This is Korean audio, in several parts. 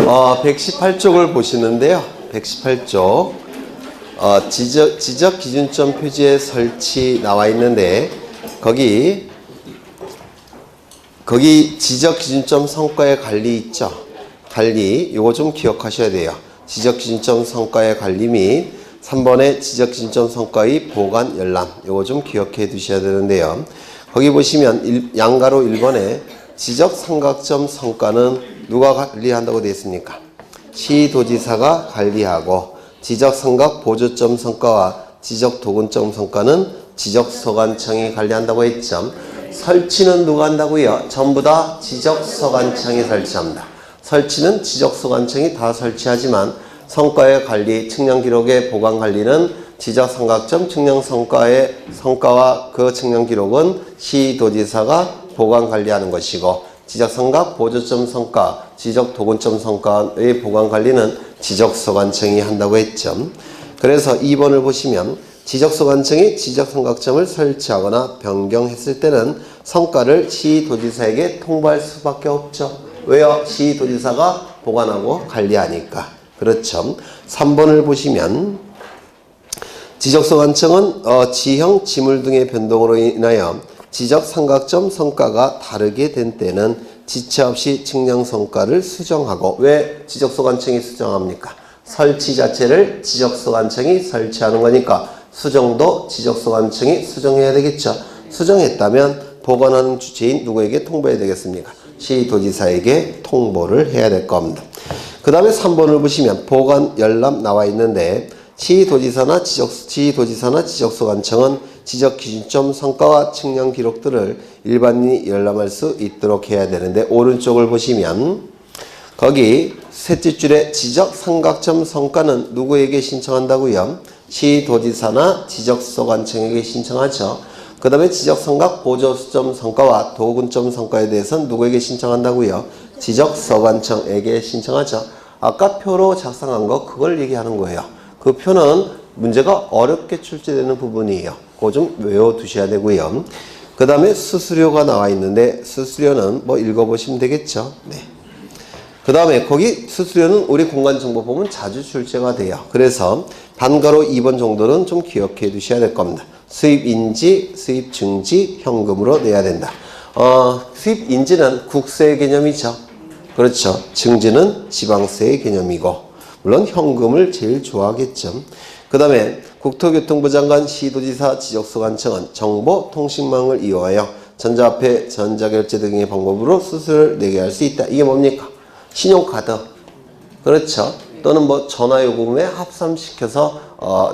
118쪽을 보시는데요. 118쪽 지적 기준점 표지의 설치 나와 있는데 거기 지적 기준점 성과의 관리 있죠. 관리 요거 좀 기억하셔야 돼요. 지적 기준점 성과의 관리 및 3번의 지적 기준점 성과의 보관 열람 요거 좀 기억해 두셔야 되는데요. 거기 보시면 양가로 1번에 지적 삼각점 성과는 누가 관리한다고 되어 있습니까? 시도지사가 관리하고 지적 삼각 보조점 성과와 지적 도근점 성과는 지적소관청이 관리한다고 했죠. 설치는 누가 한다고요? 전부 다 지적소관청이 설치합니다. 설치는 지적소관청이 다 설치하지만 성과의 관리, 측량기록의 보관 관리는 지적삼각점 측량성과의 성과와 그 측량기록은 시도지사가 보관 관리하는 것이고 지적삼각 보조점 성과, 지적도근점 성과의 보관 관리는 지적소관청이 한다고 했죠. 그래서 2번을 보시면 지적소관청이 지적삼각점을 설치하거나 변경했을 때는 성과를 시도지사에게 통보할 수밖에 없죠. 왜요? 시도지사가 보관하고 관리하니까. 그렇죠. 3번을 보시면 지적소관청은 지형, 지물 등의 변동으로 인하여 지적삼각점 성과가 다르게 된 때는 지체 없이 측량성과를 수정하고 왜 지적소관청이 수정합니까? 설치 자체를 지적소관청이 설치하는 거니까 수정도 지적소관청이 수정해야 되겠죠. 수정했다면 보관하는 주체인 누구에게 통보해야 되겠습니까? 시도지사에게 통보를 해야 될 겁니다. 그 다음에 3번을 보시면 보관 열람 나와 있는데 시도지사나 지적소관청은 지적기준점 성과와 측량 기록들을 일반인이 열람할 수 있도록 해야 되는데 오른쪽을 보시면 거기 셋째 줄에 지적삼각점 성과는 누구에게 신청한다고요? 시도지사나 지적소관청에게 신청하죠. 그 다음에 지적삼각 보조점 성과와 도근점 성과에 대해서는 누구에게 신청한다고요? 지적소관청에게 신청하죠. 아까 표로 작성한 거 그걸 얘기하는 거예요. 그 표는 문제가 어렵게 출제되는 부분이에요. 그거 좀 외워두셔야 되고요. 그 다음에 수수료가 나와 있는데 수수료는 뭐 읽어보시면 되겠죠. 네. 그 다음에 거기 수수료는 우리 공간정보 보면 자주 출제가 돼요. 그래서 단가로 2번 정도는 좀 기억해 두셔야 될 겁니다. 수입인지, 수입증지, 현금으로 내야 된다. 수입인지는 국세의 개념이죠. 그렇죠. 증지는 지방세의 개념이고 물론 현금을 제일 좋아하겠죠. 그 다음에 국토교통부 장관, 시도지사, 지적소관청은 정보통신망을 이용하여 전자화폐, 전자결제 등의 방법으로 수수료를 내게 할 수 있다. 이게 뭡니까? 신용카드. 그렇죠. 또는 뭐 전화요금에 합산시켜서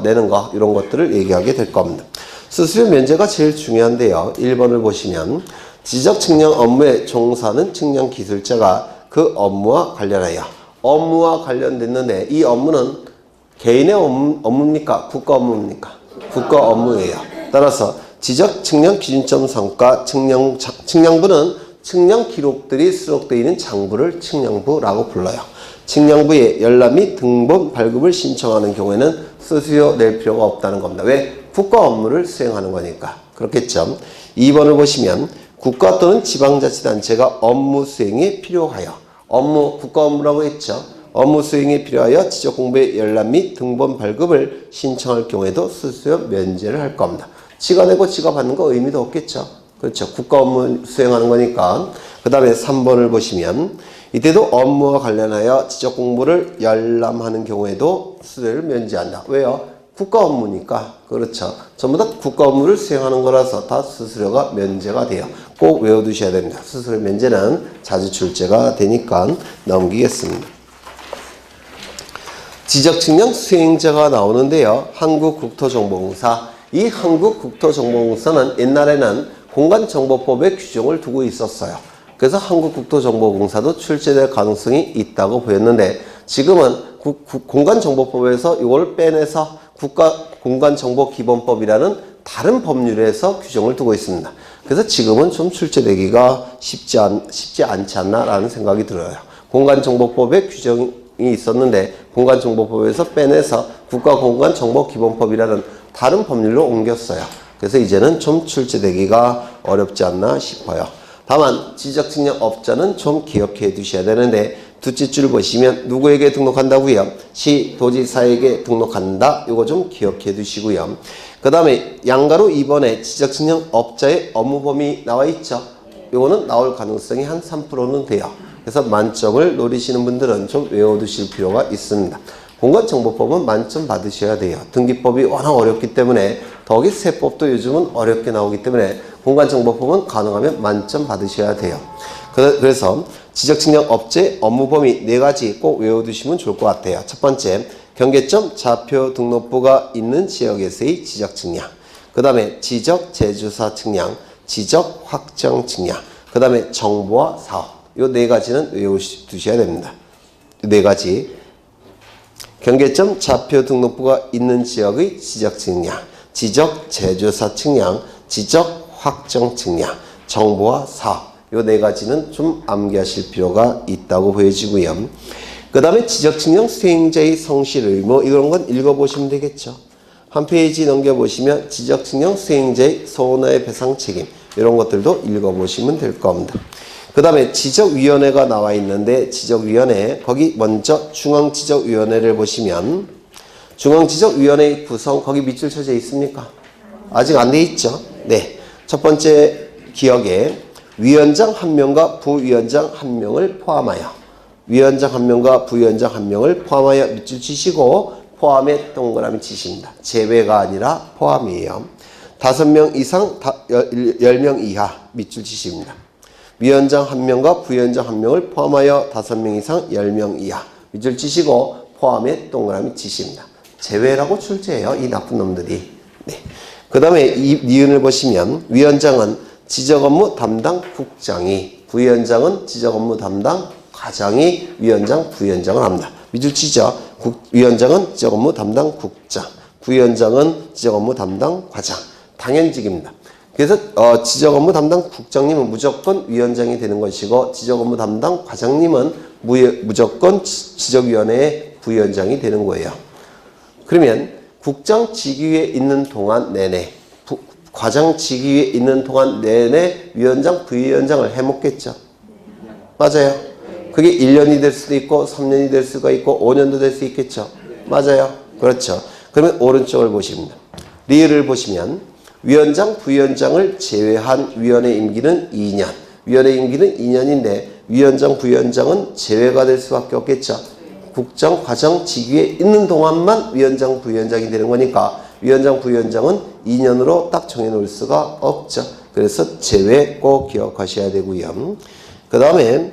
내는 거 이런 것들을 얘기하게 될 겁니다. 수수료 면제가 제일 중요한데요. 1번을 보시면 지적 측량 업무에 종사하는 측량 기술자가 그 업무와 관련하여 업무와 관련됐는데 이 업무는 개인의 업무입니까? 국가 업무입니까? 국가 업무예요. 따라서 지적 측량 기준점 성과 측량부는 측량 기록들이 수록되어 있는 장부를 측량부라고 불러요. 측량부에 열람 및 등본 발급을 신청하는 경우에는 수수료 낼 필요가 없다는 겁니다. 왜? 국가 업무를 수행하는 거니까. 그렇겠죠. 2번을 보시면 국가 또는 지방자치단체가 업무 수행에 필요하여 국가 업무라고 했죠. 업무 수행에 필요하여 지적공부의 열람 및 등본 발급을 신청할 경우에도 수수료 면제를 할 겁니다. 지가 내고 지가 받는 거 의미도 없겠죠. 그렇죠. 국가 업무 수행하는 거니까. 그 다음에 3번을 보시면 이때도 업무와 관련하여 지적공부를 열람하는 경우에도 수수료를 면제한다. 왜요? 국가 업무니까. 그렇죠. 전부 다 국가 업무를 수행하는 거라서 다 수수료가 면제가 돼요. 꼭 외워두셔야 됩니다. 수수료 면제는 자주 출제가 되니까 넘기겠습니다. 지적측량 수행자가 나오는데요. 한국국토정보공사. 이 한국국토정보공사는 옛날에는 공간정보법에 규정을 두고 있었어요. 그래서 한국국토정보공사도 출제될 가능성이 있다고 보였는데 지금은 공간정보법에서 이걸 빼내서 국가공간정보기본법이라는 다른 법률에서 규정을 두고 있습니다. 그래서 지금은 좀 출제되기가 쉽지 않지 않나라는 생각이 들어요. 공간정보법에 규정이 있었는데 공간정보법에서 빼내서 국가공간정보기본법이라는 다른 법률로 옮겼어요. 그래서 이제는 좀 출제되기가 어렵지 않나 싶어요. 다만 지적측량업자는 좀 기억해 두셔야 되는데 둘째 줄 보시면 누구에게 등록한다고요? 시도지사에게 등록한다. 이거 좀 기억해 두시고요. 그 다음에 양가로 2번에 지적측량업자의 업무 범위 나와 있죠? 이거는 나올 가능성이 한 3%는 돼요. 그래서 만점을 노리시는 분들은 좀 외워두실 필요가 있습니다. 공간정보법은 만점 받으셔야 돼요. 등기법이 워낙 어렵기 때문에 더욱이 세법도 요즘은 어렵게 나오기 때문에 공간정보법은 가능하면 만점 받으셔야 돼요. 그래서 지적측량업체 업무범위 4가지 꼭 외워두시면 좋을 것 같아요. 첫 번째, 경계점 좌표 등록부가 있는 지역에서의 지적측량. 그 다음에 지적 제조사 측량, 지적 확정 측량. 그 다음에 정보화 사업. 이 4가지는 외워두셔야 됩니다. 4가지. 경계점 좌표 등록부가 있는 지역의 지적 측량, 지적 제조사 측량, 지적 확정 측량, 정보화 사업. 이 4가지는 좀 암기하실 필요가 있다고 보여지고요. 그 다음에 지적 측량 수행자의 성실 의무, 이런 건 읽어보시면 되겠죠. 한 페이지 넘겨보시면 지적 측량 수행자의 손해 배상 책임, 이런 것들도 읽어보시면 될 겁니다. 그 다음에 지적위원회가 나와 있는데 지적위원회, 거기 먼저 중앙지적위원회를 보시면 중앙지적위원회의 구성, 거기 밑줄 쳐져 있습니까? 아직 안 돼 있죠? 네. 첫 번째 기억에 위원장 1명과 부위원장 1명을 포함하여, 위원장 1명과 부위원장 1명을 포함하여 밑줄 치시고 포함에 동그라미 치십니다. 제외가 아니라 포함이에요. 5명 이상 10명 이하 밑줄 치십니다. 위원장 1명과 부위원장 1명을 포함하여 5명 이상 10명 이하 밑줄 치시고 포함에 동그라미 치십니다. 제외라고 출제해요. 이 나쁜 놈들이. 네. 그 다음에 이 니은을 보시면 위원장은 지적업무 담당 국장이, 부위원장은 지적업무 담당 과장이 위원장, 부위원장을 합니다. 밑줄 치죠. 위원장은 지적업무 담당 국장, 부위원장은 지적업무 담당 과장. 당연직입니다. 그래서 지적업무 담당 국장님은 무조건 위원장이 되는 것이고 지적업무 담당 과장님은 무조건 지적위원회의 부위원장이 되는 거예요. 그러면 국장 직위에 있는 동안 내내, 과장 직위에 있는 동안 내내 위원장, 부위원장을 해먹겠죠. 맞아요. 그게 1년이 될 수도 있고 3년이 될 수가 있고 5년도 될 수 있겠죠. 맞아요. 그렇죠. 그러면 오른쪽을 보십니다. 리을을 보시면 위원장, 부위원장을 제외한 위원회 임기는 2년. 위원회 임기는 2년인데 위원장, 부위원장은 제외가 될 수밖에 없겠죠. 국장, 과장 직위에 있는 동안만 위원장, 부위원장이 되는 거니까 위원장, 부위원장은 2년으로 딱 정해놓을 수가 없죠. 그래서 제외 꼭 기억하셔야 되고요. 그 다음에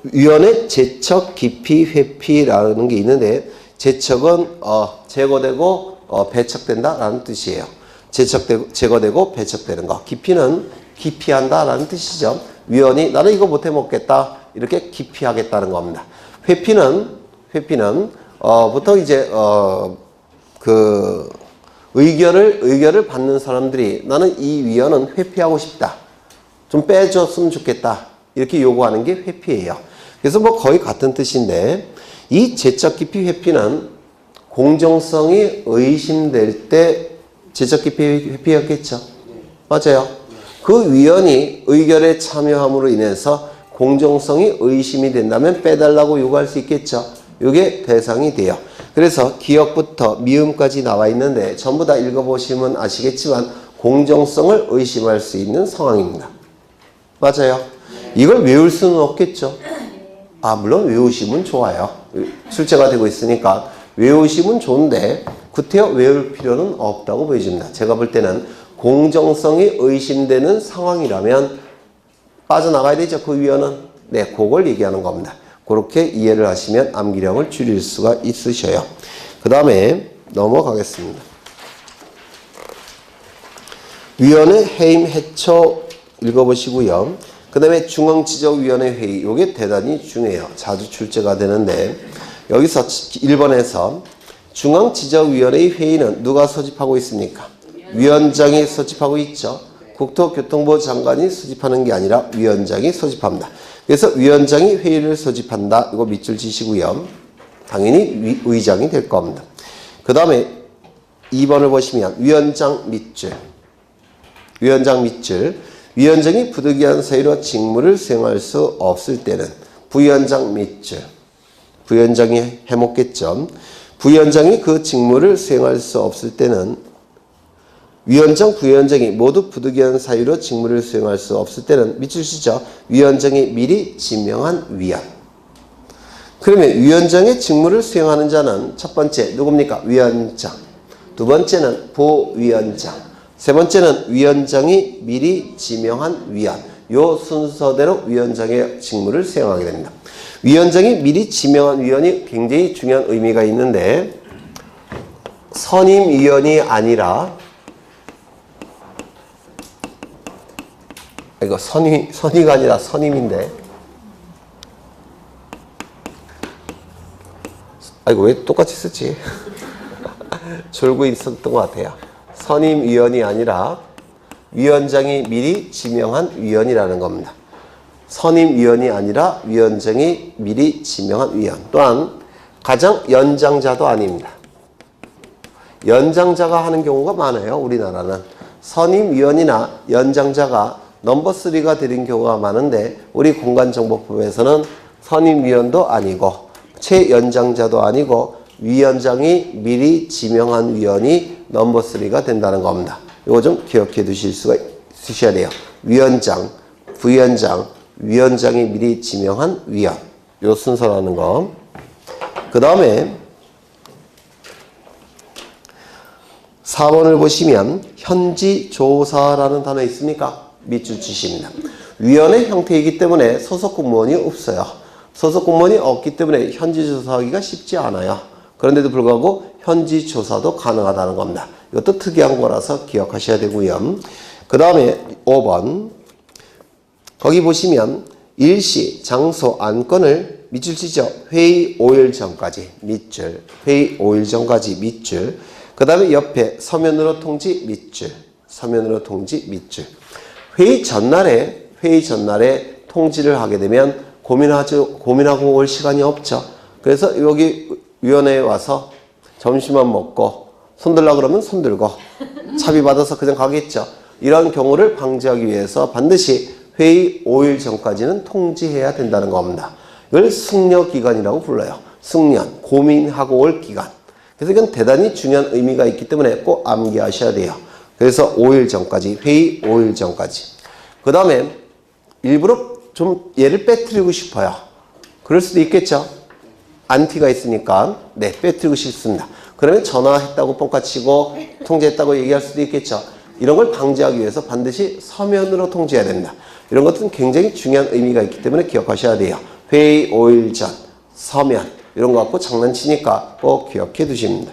위원회 제척, 기피, 회피라는 게 있는데 제척은 제거되고 배척된다라는 뜻이에요. 제거되고 배척되는 거. 기피는 기피한다라는 뜻이죠. 위원이 나는 이거 못해 먹겠다 이렇게 기피하겠다는 겁니다. 회피는 보통 이제 그 의결을 받는 사람들이 나는 이 위원은 회피하고 싶다. 좀 빼줬으면 좋겠다. 이렇게 요구하는 게 회피예요. 그래서 뭐 거의 같은 뜻인데 이 제척, 기피, 회피는 공정성이 의심될 때 제척, 기피, 회피였겠죠. 맞아요. 그 위원이 의결에 참여함으로 인해서 공정성이 의심이 된다면 빼달라고 요구할 수 있겠죠. 이게 대상이 돼요. 그래서 기억부터 미음까지 나와 있는데 전부 다 읽어보시면 아시겠지만 공정성을 의심할 수 있는 상황입니다. 맞아요. 이걸 외울 수는 없겠죠. 물론 외우시면 좋아요. 출제가 되고 있으니까 외우시면 좋은데 구태여 외울 필요는 없다고 보여집니다. 제가 볼 때는 공정성이 의심되는 상황이라면 빠져나가야 되죠. 그 위원은. 네, 그걸 얘기하는 겁니다. 그렇게 이해를 하시면 암기량을 줄일 수가 있으셔요. 그 다음에 넘어가겠습니다. 위원회 해임 해초 읽어보시고요. 그 다음에 중앙지적위원회 회의, 이게 대단히 중요해요. 자주 출제가 되는데 여기서 1번에서 중앙지적위원회 회의는 누가 소집하고 있습니까? 위원장이 소집하고 있죠. 국토교통부 장관이 소집하는 게 아니라 위원장이 소집합니다. 그래서 위원장이 회의를 소집한다. 이거 밑줄 치시고요. 당연히 의장이 될 겁니다. 그 다음에 2번을 보시면 위원장 밑줄. 위원장 밑줄. 위원장이 부득이한 사유로 직무를 수행할 수 없을 때는 부위원장 밑줄. 부위원장이 해먹겠죠. 부위원장이 그 직무를 수행할 수 없을 때는 위원장, 부위원장이 모두 부득이한 사유로 직무를 수행할 수 없을 때는 밑줄 치죠. 위원장이 미리 지명한 위원. 그러면 위원장의 직무를 수행하는 자는 첫 번째 누굽니까? 위원장. 두 번째는 부위원장. 세 번째는 위원장이 미리 지명한 위원. 요 순서대로 위원장의 직무를 수행하게 됩니다. 위원장이 미리 지명한 위원이 굉장히 중요한 의미가 있는데 선임위원이 아니라 이거 선의가 아니라 선임인데 아이고 왜 똑같이 쓰지? 졸고 있었던 것 같아요. 선임위원이 아니라 위원장이 미리 지명한 위원이라는 겁니다. 선임위원이 아니라 위원장이 미리 지명한 위원. 또한 가장 연장자도 아닙니다. 연장자가 하는 경우가 많아요. 우리나라는. 선임위원이나 연장자가 넘버 3가 되는 경우가 많은데 우리 공간정보법에서는 선임위원도 아니고 최연장자도 아니고 위원장이 미리 지명한 위원이 넘버 3가 된다는 겁니다. 이거 좀 기억해 두셔야 돼요. 위원장, 부위원장, 위원장이 미리 지명한 위원. 요 순서라는 거. 그 다음에 4번을 보시면 현지조사라는 단어 있습니까? 밑줄 치십니다. 위원회 형태이기 때문에 소속 공무원이 없어요. 소속 공무원이 없기 때문에 현지조사하기가 쉽지 않아요. 그런데도 불구하고 현지조사도 가능하다는 겁니다. 이것도 특이한 거라서 기억하셔야 되고요. 그 다음에 5번 거기 보시면 일시, 장소, 안건을 밑줄 치죠. 회의 5일 전까지 밑줄, 회의 5일 전까지 밑줄. 그 다음에 옆에 서면으로 통지 밑줄, 서면으로 통지 밑줄. 회의 전날에 통지를 하게 되면 고민하고 올 시간이 없죠. 그래서 여기 위원회에 와서 점심만 먹고 손들라 그러면 손들고 차비 받아서 그냥 가겠죠. 이런 경우를 방지하기 위해서 반드시 회의 5일 전까지는 통지해야 된다는 겁니다. 이걸 숙려기간이라고 불러요. 숙련, 고민하고 올 기간. 그래서 이건 대단히 중요한 의미가 있기 때문에 꼭 암기하셔야 돼요. 그래서 5일 전까지, 회의 5일 전까지. 그 다음에 일부러 좀 얘를 빼뜨리고 싶어요. 그럴 수도 있겠죠. 안티가 있으니까 네, 빼뜨리고 싶습니다. 그러면 전화했다고 뻥까치고 통지했다고 얘기할 수도 있겠죠. 이런 걸 방지하기 위해서 반드시 서면으로 통지해야 됩니다. 이런 것은 굉장히 중요한 의미가 있기 때문에 기억하셔야 돼요. 회의 5일 전, 서면 이런 거 갖고 장난치니까 꼭 기억해 두십니다.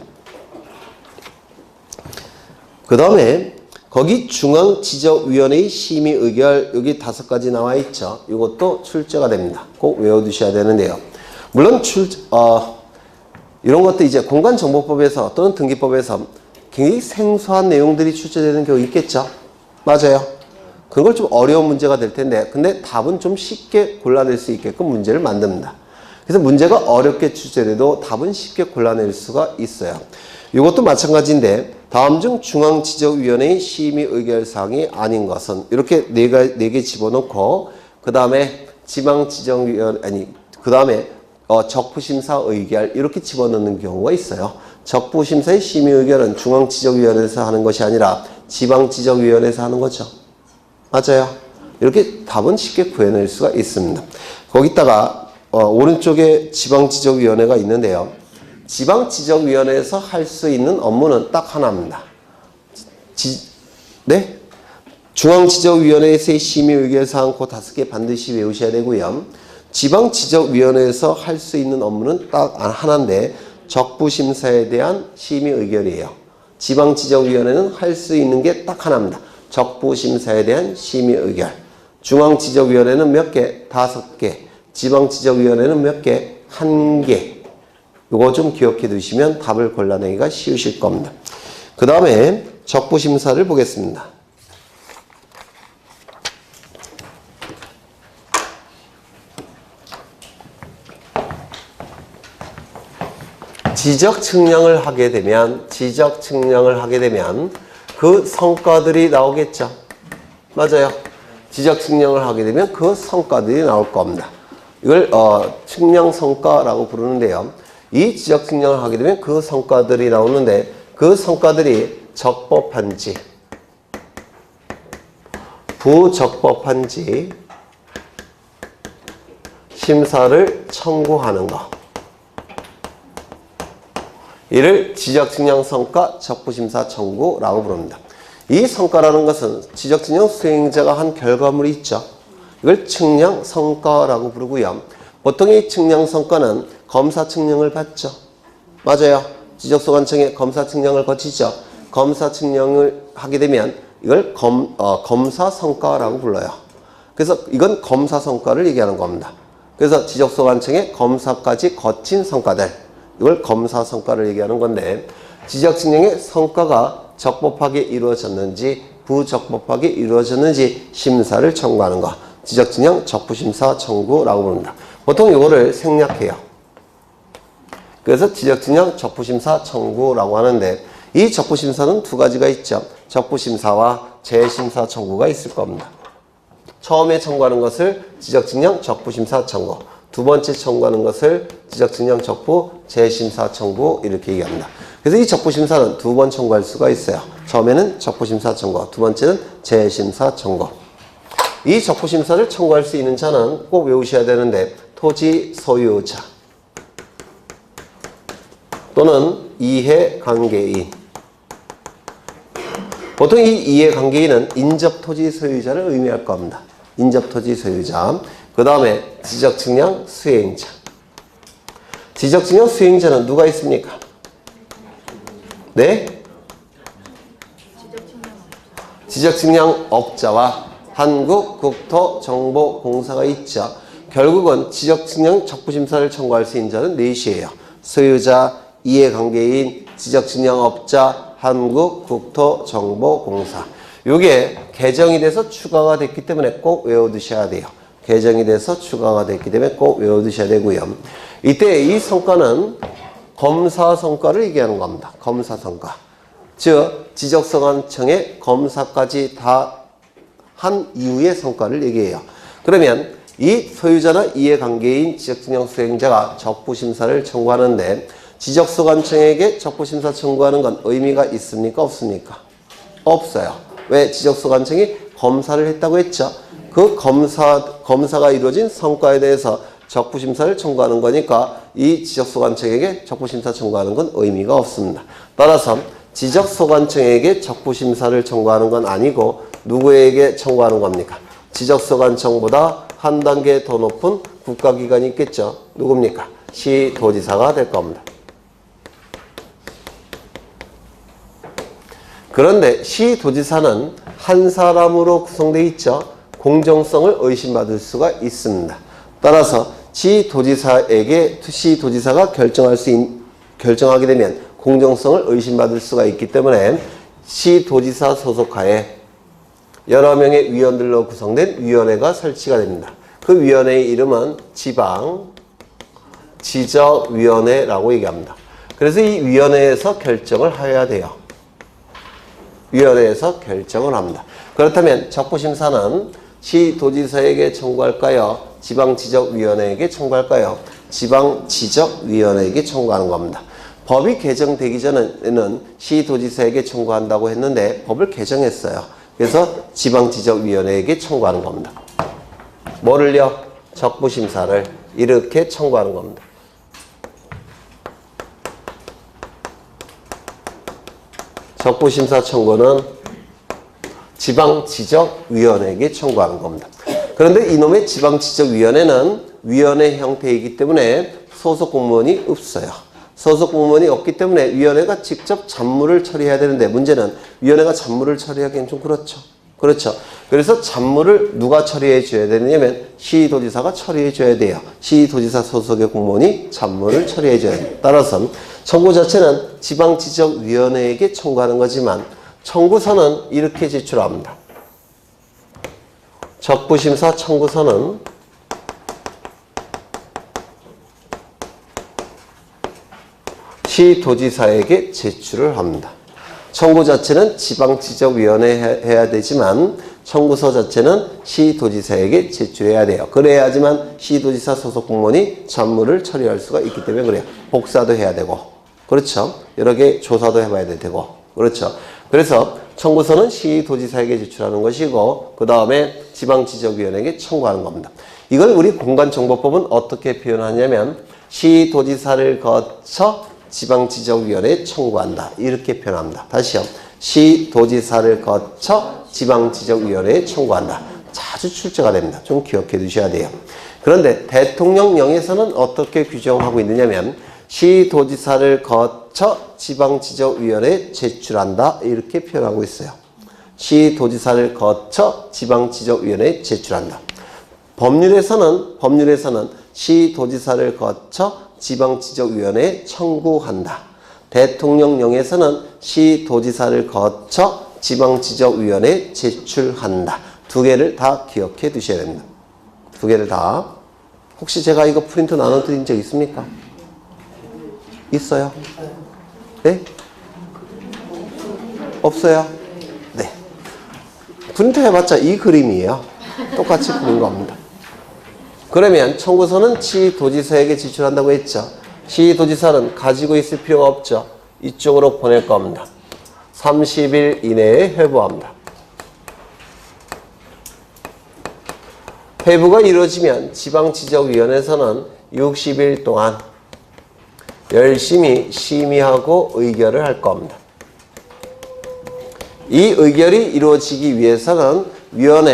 그 다음에 거기 중앙지적위원회의 심의 의결 여기 5가지 나와 있죠. 이것도 출제가 됩니다. 꼭 외워두셔야 되는데요. 물론 이런 것도 이제 공간정보법에서 또는 등기법에서 굉장히 생소한 내용들이 출제되는 경우 있겠죠. 맞아요. 그런 걸 좀 어려운 문제가 될 텐데 근데 답은 좀 쉽게 골라낼 수 있게끔 문제를 만듭니다. 그래서 문제가 어렵게 출제돼도 답은 쉽게 골라낼 수가 있어요. 이것도 마찬가지인데 다음 중 중앙지적위원회의 심의 의결사항이 아닌 것은 이렇게 네 개 집어넣고 그 다음에 지방지정위원 그 다음에 적부심사 의결 이렇게 집어넣는 경우가 있어요. 적부심사의 심의 의결은 중앙지적위원회에서 하는 것이 아니라 지방지적위원회에서 하는 거죠. 맞아요. 이렇게 답은 쉽게 구해낼 수가 있습니다. 거기다가 오른쪽에 지방지적위원회가 있는데요. 지방지적위원회에서 할 수 있는 업무는 딱 하나입니다. 네? 중앙지적위원회에서의 심의 의결사항 그 5개 반드시 외우셔야 되고요. 지방지적위원회에서 할 수 있는 업무는 딱 하나인데 적부심사에 대한 심의 의결이에요. 지방지적위원회는 할 수 있는 게 딱 하나입니다. 적부심사에 대한 심의 의결. 중앙지적위원회는 몇 개? 5개. 지방지적위원회는 몇 개? 1개. 이거 좀 기억해 두시면 답을 골라내기가 쉬우실 겁니다. 그 다음에 적부심사를 보겠습니다. 지적 측량을 하게 되면 그 성과들이 나오겠죠. 맞아요. 지적 측량을 하게 되면 그 성과들이 나올 겁니다. 이걸 측량 성과라고 부르는데요. 이 지적 측량을 하게 되면 그 성과들이 나오는데 그 성과들이 적법한지 부적법한지 심사를 청구하는 것. 이를 지적측량 성과 적부심사 청구라고 부릅니다. 이 성과라는 것은 지적측량 수행자가 한 결과물이 있죠. 이걸 측량 성과라고 부르고요. 보통 이 측량 성과는 검사 측량을 받죠. 맞아요. 지적소관청에 검사 측량을 거치죠. 검사 측량을 하게 되면 이걸 검사 성과라고 불러요. 그래서 이건 검사 성과를 얘기하는 겁니다. 그래서 지적소관청에 검사까지 거친 성과들, 이걸 검사 성과를 얘기하는 건데, 지적 측량의 성과가 적법하게 이루어졌는지 부적법하게 이루어졌는지 심사를 청구하는 것, 지적 측량 적부심사 청구라고 부릅니다. 보통 이거를 생략해요. 그래서 지적 측량 적부심사 청구라고 하는데, 이 적부심사는 두 가지가 있죠. 적부심사와 재심사 청구가 있을 겁니다. 처음에 청구하는 것을 지적측량 적부심사 청구, 두 번째 청구하는 것을 지적측량 적부 재심사 청구 이렇게 얘기합니다. 그래서 이 적부심사는 두 번 청구할 수가 있어요. 처음에는 적부심사 청구, 두 번째는 재심사 청구. 이 적부심사를 청구할 수 있는 자는 꼭 외우셔야 되는데, 토지 소유자 또는 이해관계인. 보통 이 이해관계인은 인접토지 소유자를 의미할 겁니다. 인접토지 소유자. 그 다음에 지적측량 수행자. 지적측량 수행자는 누가 있습니까? 네? 지적측량업자와 한국국토정보공사가 있죠. 결국은 지적측량 적부심사를 청구할 수 있는 자는 넷이에요. 소유자, 이해관계인, 지적측량업자, 한국국토정보공사. 이게 개정이 돼서 추가가 됐기 때문에 꼭 외워두셔야 돼요. 개정이 돼서 추가가 됐기 때문에 꼭 외워두셔야 되고요. 이때 이 성과는 검사 성과를 얘기하는 겁니다. 검사 성과. 즉 지적소관청의 검사까지 다 한 이후의 성과를 얘기해요. 그러면 이 소유자나 이해관계인 지적측량 수행자가 적부심사를 청구하는데, 지적소관청에게 적부심사 청구하는 건 의미가 있습니까? 없습니까? 없어요. 왜? 지적소관청이 검사를 했다고 했죠. 그 검사가 이루어진 성과에 대해서 적부심사를 청구하는 거니까 이 지적소관청에게 적부심사 청구하는 건 의미가 없습니다. 따라서 지적소관청에게 적부심사를 청구하는 건 아니고 누구에게 청구하는 겁니까? 지적소관청보다 한 단계 더 높은 국가기관이 있겠죠. 누굽니까? 시도지사가 될 겁니다. 그런데 시도지사는 한 사람으로 구성되어 있죠. 공정성을 의심받을 수가 있습니다. 따라서 시도지사가 결정하게 되면 공정성을 의심받을 수가 있기 때문에 시도지사 소속하에 여러 명의 위원들로 구성된 위원회가 설치가 됩니다. 그 위원회의 이름은 지방지적위원회라고 얘기합니다. 그래서 이 위원회에서 결정을 해야 돼요. 위원회에서 결정을 합니다. 그렇다면 적부심사는 시도지사에게 청구할까요? 지방지적위원회에게 청구할까요? 지방지적위원회에게 청구하는 겁니다. 법이 개정되기 전에는 시도지사에게 청구한다고 했는데 법을 개정했어요. 그래서 지방지적위원회에게 청구하는 겁니다. 뭐를요? 적부심사를 이렇게 청구하는 겁니다. 적부심사 청구는 지방지적위원회에게 청구하는 겁니다. 그런데 이놈의 지방지적위원회는 위원회 형태이기 때문에 소속 공무원이 없어요. 소속 공무원이 없기 때문에 위원회가 직접 잡무를 처리해야 되는데, 문제는 위원회가 잡무를 처리하기엔 좀 그렇죠. 그렇죠. 그래서 잡무를 누가 처리해 줘야 되냐면 시도지사가 처리해 줘야 돼요. 시도지사 소속의 공무원이 잡무를 처리해 줘야 돼요. 따라서 청구 자체는 지방지적위원회에게 청구하는 거지만 청구서는 이렇게 제출합니다. 적부심사 청구서는 시도지사에게 제출을 합니다. 청구 자체는 지방지적위원회에 해야 되지만 청구서 자체는 시도지사에게 제출해야 돼요. 그래야지만 시도지사 소속 공무원이 전무를 처리할 수가 있기 때문에 그래요. 복사도 해야 되고, 그렇죠. 여러 개 조사도 해봐야 되고, 그렇죠. 그래서 청구서는 시도지사에게 제출하는 것이고, 그 다음에 지방지적위원회에게 청구하는 겁니다. 이걸 우리 공간정보법은 어떻게 표현하냐면 시도지사를 거쳐 지방지적위원회에 청구한다, 이렇게 표현합니다. 다시요. 시도지사를 거쳐 지방지적위원회에 청구한다. 자주 출제가 됩니다. 좀 기억해 두셔야 돼요. 그런데 대통령령에서는 어떻게 규정하고 있느냐면 시도지사를 거쳐 지방지적위원회에 제출한다, 이렇게 표현하고 있어요. 시도지사를 거쳐 지방지적위원회에 제출한다. 법률에서는 시도지사를 거쳐 지방지적위원회에 청구한다. 대통령령에서는 시도지사를 거쳐 지방지적위원회에 제출한다. 두 개를 다 기억해 두셔야 됩니다. 두 개를 다. 혹시 제가 이거 프린트 나눠드린 적 있습니까? 있어요? 네? 없어요? 네. 프린트 해봤자 이 그림이에요. 똑같이 그린 겁니다. 그러면 청구서는 시도지사에게 제출한다고 했죠. 시도지사는 가지고 있을 필요가 없죠. 이쪽으로 보낼 겁니다. 30일 이내에 회부합니다. 회부가 이루어지면 지방지적위원회에서는 60일 동안 열심히 심의하고 의결을 할 겁니다. 이 의결이 이루어지기 위해서는 위원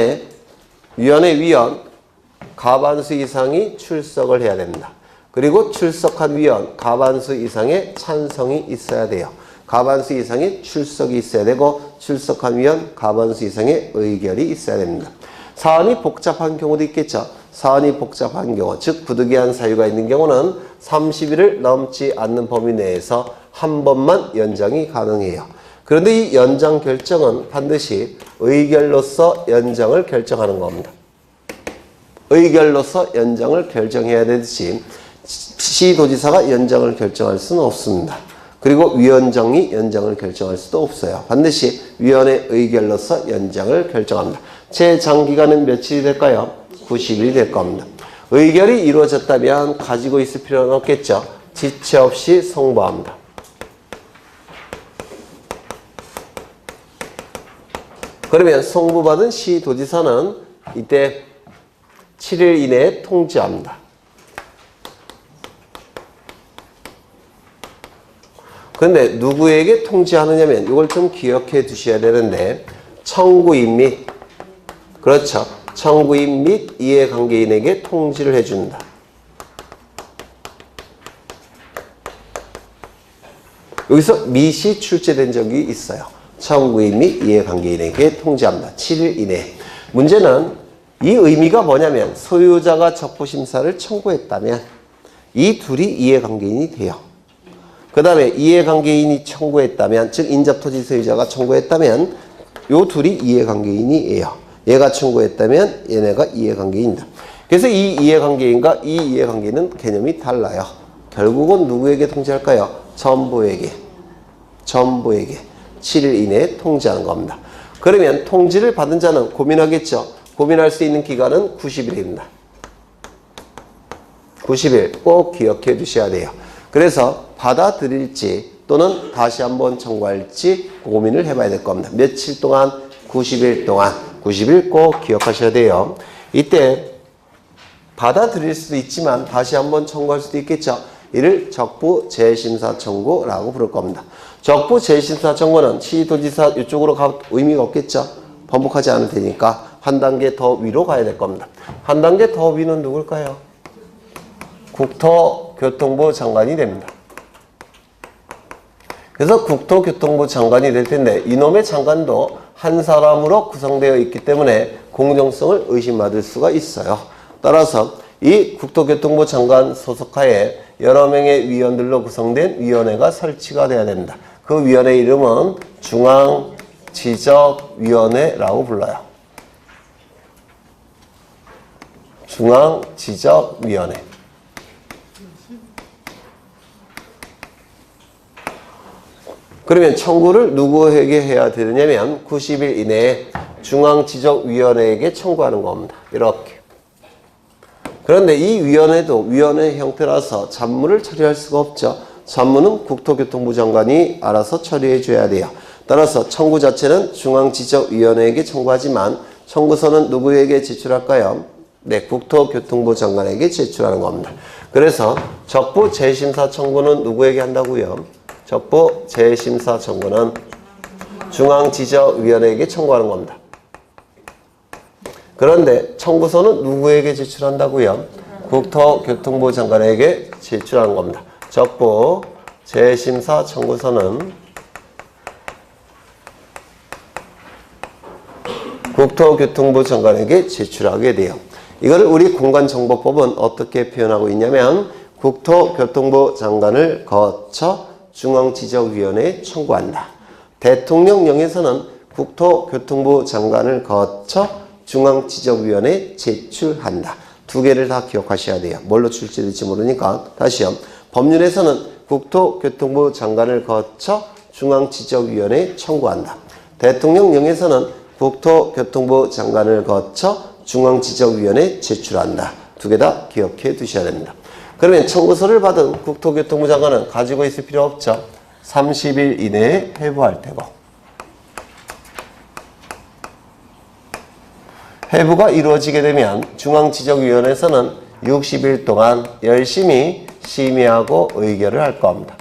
과반수 이상이 출석을 해야 됩니다. 그리고 출석한 위원 과반수 이상의 찬성이 있어야 돼요. 과반수 이상의 출석이 있어야 되고 출석한 위원 과반수 이상의 의결이 있어야 됩니다. 사안이 복잡한 경우도 있겠죠. 사안이 복잡한 경우, 즉 부득이한 사유가 있는 경우는 30일을 넘지 않는 범위 내에서 한 번만 연장이 가능해요. 그런데 이 연장 결정은 반드시 의결로서 연장을 결정하는 겁니다. 의결로서 연장을 결정해야 되듯이 시도지사가 연장을 결정할 수는 없습니다. 그리고 위원장이 연장을 결정할 수도 없어요. 반드시 위원회 의결로서 연장을 결정합니다. 재장기간은 며칠이 될까요? 90일이 될 겁니다. 의결이 이루어졌다면 가지고 있을 필요는 없겠죠. 지체 없이 송부합니다. 그러면 송부받은 시도지사는 이때 7일 이내에 통지합니다. 그런데 누구에게 통지하느냐면 이걸 좀 기억해 두셔야 되는데 청구인 및, 그렇죠, 청구인 및 이해관계인에게 통지를 해준다. 여기서 밋이 출제된 적이 있어요. 청구인 및 이해관계인에게 통지합니다. 7일 이내. 문제는 이 의미가 뭐냐면 소유자가 적부심사를 청구했다면 이 둘이 이해관계인이 돼요. 그 다음에 이해관계인이 청구했다면, 즉 인접토지 소유자가 청구했다면 요 둘이 이해관계인이에요. 얘가 청구했다면 얘네가 이해관계인이다. 그래서 이 이해관계인과 이 이해관계인은 개념이 달라요. 결국은 누구에게 통지할까요? 전부에게 7일 이내에 통지하는 겁니다. 그러면 통지를 받은 자는 고민하겠죠. 고민할 수 있는 기간은 90일입니다. 90일 꼭 기억해 두셔야 돼요. 그래서 받아들일지 또는 다시 한번 청구할지 고민을 해봐야 될 겁니다. 며칠 동안? 90일 동안. 90일 꼭 기억하셔야 돼요. 이때 받아들일 수도 있지만 다시 한번 청구할 수도 있겠죠. 이를 적부 재심사 청구라고 부를 겁니다. 적부 재심사 청구는 시도지사 이쪽으로 가 의미가 없겠죠. 번복하지 않을 테니까 한 단계 더 위로 가야 될 겁니다. 한 단계 더 위는 누굴까요? 국토교통부 장관이 됩니다. 그래서 국토교통부 장관이 될 텐데 이놈의 장관도 한 사람으로 구성되어 있기 때문에 공정성을 의심받을 수가 있어요. 따라서 이 국토교통부 장관 소속하에 여러 명의 위원들로 구성된 위원회가 설치가 돼야 됩니다. 그 위원회 이름은 중앙지적위원회라고 불러요. 중앙지적위원회. 그러면 청구를 누구에게 해야 되느냐면 90일 이내에 중앙지적위원회에게 청구하는 겁니다. 이렇게. 그런데 이 위원회도 위원회 형태라서 잡무를 처리할 수가 없죠. 잡무는 국토교통부 장관이 알아서 처리해 줘야 돼요. 따라서 청구 자체는 중앙지적위원회에게 청구하지만 청구서는 누구에게 제출할까요? 네, 국토교통부 장관에게 제출하는 겁니다. 그래서 적부 재심사 청구는 누구에게 한다고요? 적부 재심사 청구는 중앙지적위원회에게 청구하는 겁니다. 그런데 청구서는 누구에게 제출한다고요? 국토교통부 장관에게 제출하는 겁니다. 적부 재심사 청구서는 국토교통부 장관에게 제출하게 돼요. 이거를 우리 공간정보법은 어떻게 표현하고 있냐면 국토교통부 장관을 거쳐 중앙지적위원회에 청구한다. 대통령령에서는 국토교통부 장관을 거쳐 중앙지적위원회에 제출한다. 두 개를 다 기억하셔야 돼요. 뭘로 출제될지 모르니까 다시요. 법률에서는 국토교통부 장관을 거쳐 중앙지적위원회에 청구한다. 대통령령에서는 국토교통부 장관을 거쳐 중앙지적위원회에 제출한다. 두 개 다 기억해 두셔야 됩니다. 그러면 청구서를 받은 국토교통부 장관은 가지고 있을 필요 없죠. 30일 이내에 회부할 테고. 회부가 이루어지게 되면 중앙지적위원회에서는 60일 동안 열심히 심의하고 의결을 할 겁니다.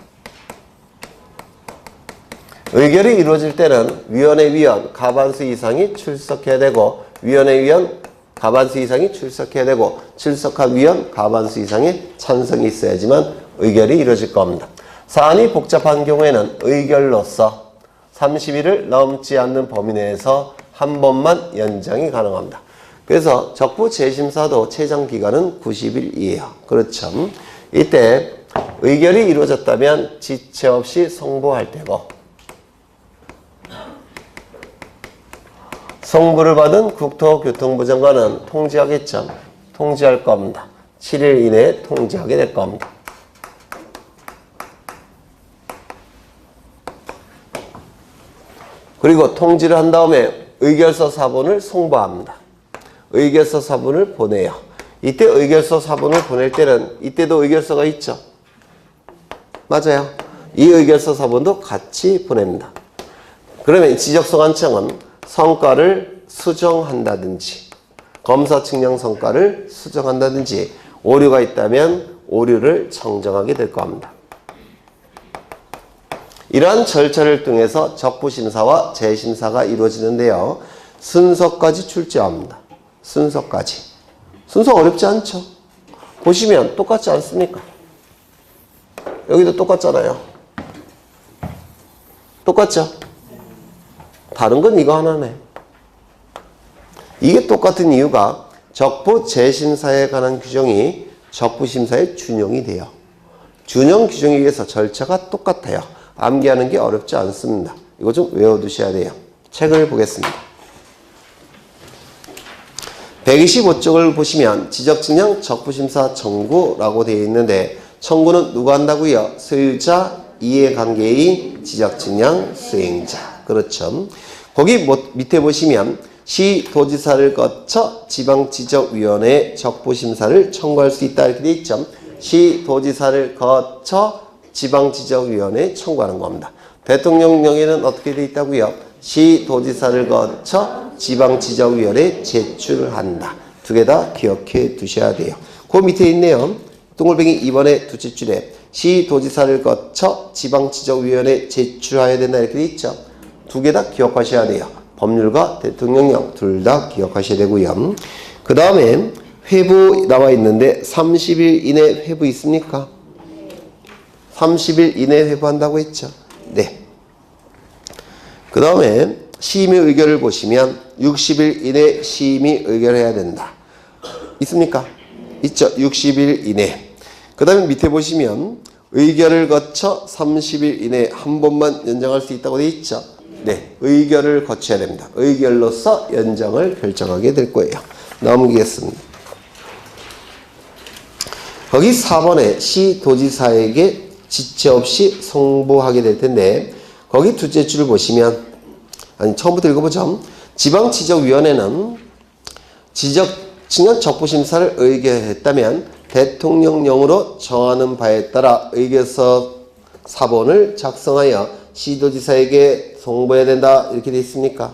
의결이 이루어질 때는 위원회 위원 과반수 이상이 출석해야 되고 위원회 위원 과반수 이상이 출석해야 되고 출석한 위원 과반수 이상의 찬성이 있어야지만 의결이 이루어질 겁니다. 사안이 복잡한 경우에는 의결로서 30일을 넘지 않는 범위 내에서 한 번만 연장이 가능합니다. 그래서 적부 재심사도 최장 기간은 90일이에요. 그렇죠. 이때 의결이 이루어졌다면 지체 없이 송부할 테고 송부를 받은 국토교통부 장관은 통지하겠죠. 통지할 겁니다. 7일 이내에 통지하게 될 겁니다. 그리고 통지를 한 다음에 의결서 사본을 송부합니다. 의결서 사본을 보내요. 이때 의결서 사본을 보낼 때는 이때도 의결서가 있죠. 맞아요. 이 의결서 사본도 같이 보냅니다. 그러면 지적소관청은 성과를 수정한다든지 검사 측량 성과를 수정한다든지 오류가 있다면 오류를 정정하게 될 겁니다. 이러한 절차를 통해서 적부심사와 재심사가 이루어지는데요. 순서까지 출제합니다. 순서까지. 순서 어렵지 않죠? 보시면 똑같지 않습니까? 여기도 똑같잖아요. 똑같죠? 다른 건 이거 하나네. 이게 똑같은 이유가 적부 재심사에 관한 규정이 적부심사에 준용이 돼요. 준용 규정에 의해서 절차가 똑같아요. 암기하는 게 어렵지 않습니다. 이거 좀 외워두셔야 돼요. 책을 보겠습니다. 125쪽을 보시면 지적측량 적부심사 청구라고 되어 있는데 청구는 누가 한다고요? 소유자, 이해관계인, 지적측량 수행자. 그렇죠. 거기 밑에 보시면 시도지사를 거쳐 지방지적위원회에 적부심사를 청구할 수 있다 이렇게 되어 있죠. 시도지사를 거쳐 지방지적위원회에 청구하는 겁니다. 대통령령에는 어떻게 되어 있다고요? 시도지사를 거쳐 지방지적위원회에 제출한다. 두 개 다 기억해 두셔야 돼요. 그 밑에 있네요. 동글뱅이 2번의 두째 줄에 시도지사를 거쳐 지방지적위원회에 제출해야 된다 이렇게 되어 있죠. 두 개 다 기억하셔야 돼요. 법률과 대통령령 둘 다 기억하셔야 되고요. 그 다음에 회부 나와 있는데 30일 이내 회부 있습니까? 30일 이내 회부한다고 했죠. 네. 그 다음에 심의 의결을 보시면 60일 이내 심의 의결해야 된다. 있습니까? 있죠. 60일 이내. 그 다음에 밑에 보시면 의결을 거쳐 30일 이내 한 번만 연장할 수 있다고 되어 있죠. 네. 의결을 거쳐야 됩니다. 의결로서 연장을 결정하게 될 거예요. 넘기겠습니다. 거기 4번에 시도지사에게 지체 없이 송부하게 될 텐데 거기 둘째 줄을 보시면 처음부터 읽어보죠. 지방지적위원회는 지적측량 적부심사를 의결했다면 대통령령으로 정하는 바에 따라 의결서 사본을 작성하여 시도지사에게 송부해야 된다. 이렇게 되어 있습니까?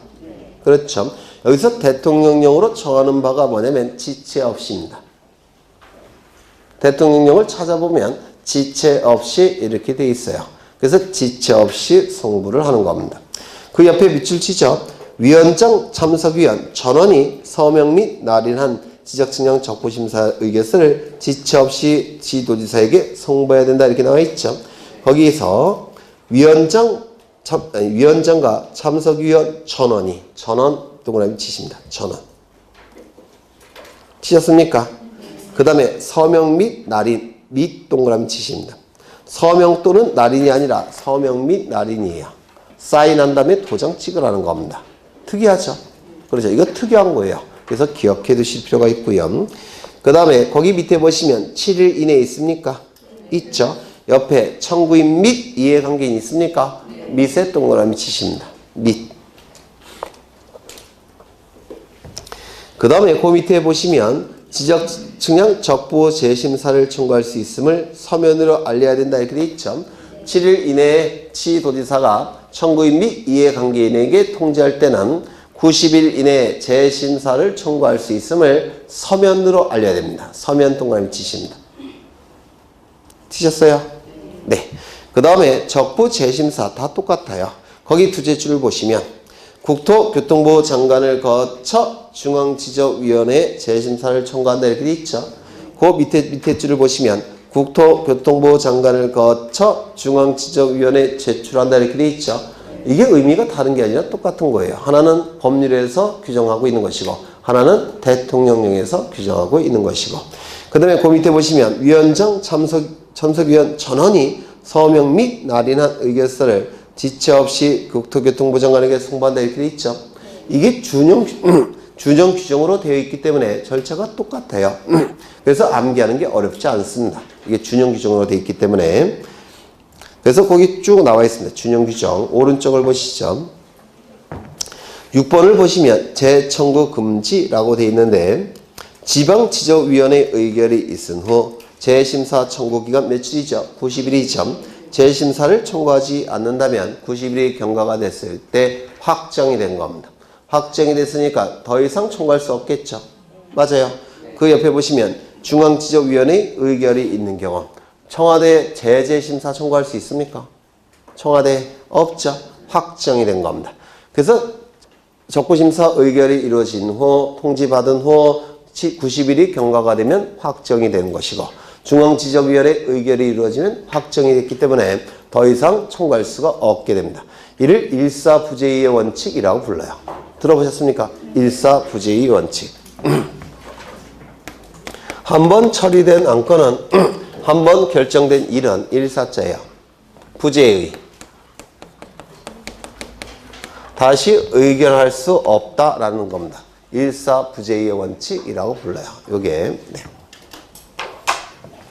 그렇죠. 여기서 대통령령으로 정하는 바가 뭐냐면 지체 없이입니다. 대통령령을 찾아보면 지체 없이 이렇게 되어 있어요. 그래서 지체 없이 송부를 하는 겁니다. 그 옆에 밑줄 치죠. 위원장 참석위원 전원이 서명 및 날인한 지적측량 적부심사 의결서를 지체 없이 지도지사에게 송부해야 된다. 이렇게 나와 있죠. 거기에서 위원장과 참석위원 전원 동그라미 치십니다. 전원. 치셨습니까? 그 다음에 서명 및 날인 및 동그라미 치십니다. 서명 또는 날인이 아니라 서명 및 날인이에요. 사인한 다음에 도장 찍으라는 겁니다. 특이하죠? 그렇죠. 이거 특이한 거예요. 그래서 기억해 두실 필요가 있고요. 그 다음에 거기 밑에 보시면 7일 이내에 있습니까? 있죠. 옆에 청구인 및 이해관계인 있습니까? 밑에 동그라미 치십니다. 및. 그 다음에 그 밑에 보시면 지적측량 적부 재심사를 청구할 수 있음을 서면으로 알려야 된다. 이렇게 돼 있죠. 7일 이내에 시도지사가 청구인 및 이해관계인에게 통지할 때는 90일 이내에 재심사를 청구할 수 있음을 서면으로 알려야 됩니다. 서면 동그라미 치십니다. 치셨어요? 네. 그 다음에 적부 재심사 다 똑같아요. 거기 두째 줄을 보시면 국토교통부 장관을 거쳐 중앙지적위원회에 재심사를 청구한다 이렇게 돼 있죠. 그 밑에 줄을 보시면 국토교통부 장관을 거쳐 중앙지적위원회에 제출한다 이렇게 돼 있죠. 이게 의미가 다른 게 아니라 똑같은 거예요. 하나는 법률에서 규정하고 있는 것이고 하나는 대통령령에서 규정하고 있는 것이고 그 다음에 그 밑에 보시면 위원장 참석위원 전원이 서명 및 날인한 의결서를 지체 없이 국토교통부 장관에게 송부한다 이렇게 돼 있죠. 이게 준용 규정으로 되어 있기 때문에 절차가 똑같아요. 그래서 암기하는 게 어렵지 않습니다. 이게 준용 규정으로 되어 있기 때문에 그래서 거기 쭉 나와 있습니다. 준용 규정. 오른쪽을 보시죠. 6번을 보시면 재청구 금지라고 되어 있는데 지방지적위원회 의결이 있은 후 재심사 청구 기간 며칠이죠? 90일이죠. 재심사를 청구하지 않는다면 90일이 경과가 됐을 때 확정이 된 겁니다. 확정이 됐으니까 더 이상 청구할 수 없겠죠. 맞아요. 그 옆에 보시면 중앙지적위원회 의결이 있는 경우 청와대 재심사 청구할 수 있습니까? 청와대 없죠. 확정이 된 겁니다. 그래서 적부심사 의결이 이루어진 후 통지받은 후 90일이 경과가 되면 확정이 되는 것이고 중앙지적위원회 의결이 이루어지면 확정이 됐기 때문에 더 이상 청구할 수가 없게 됩니다. 이를 일사부재의 원칙이라고 불러요. 들어보셨습니까? 일사부재의 원칙. 한 번 처리된 안건은 한 번 결정된 일은 일사자예요. 부재의. 다시 의결할 수 없다라는 겁니다. 일사부재의 원칙이라고 불러요. 요게 네.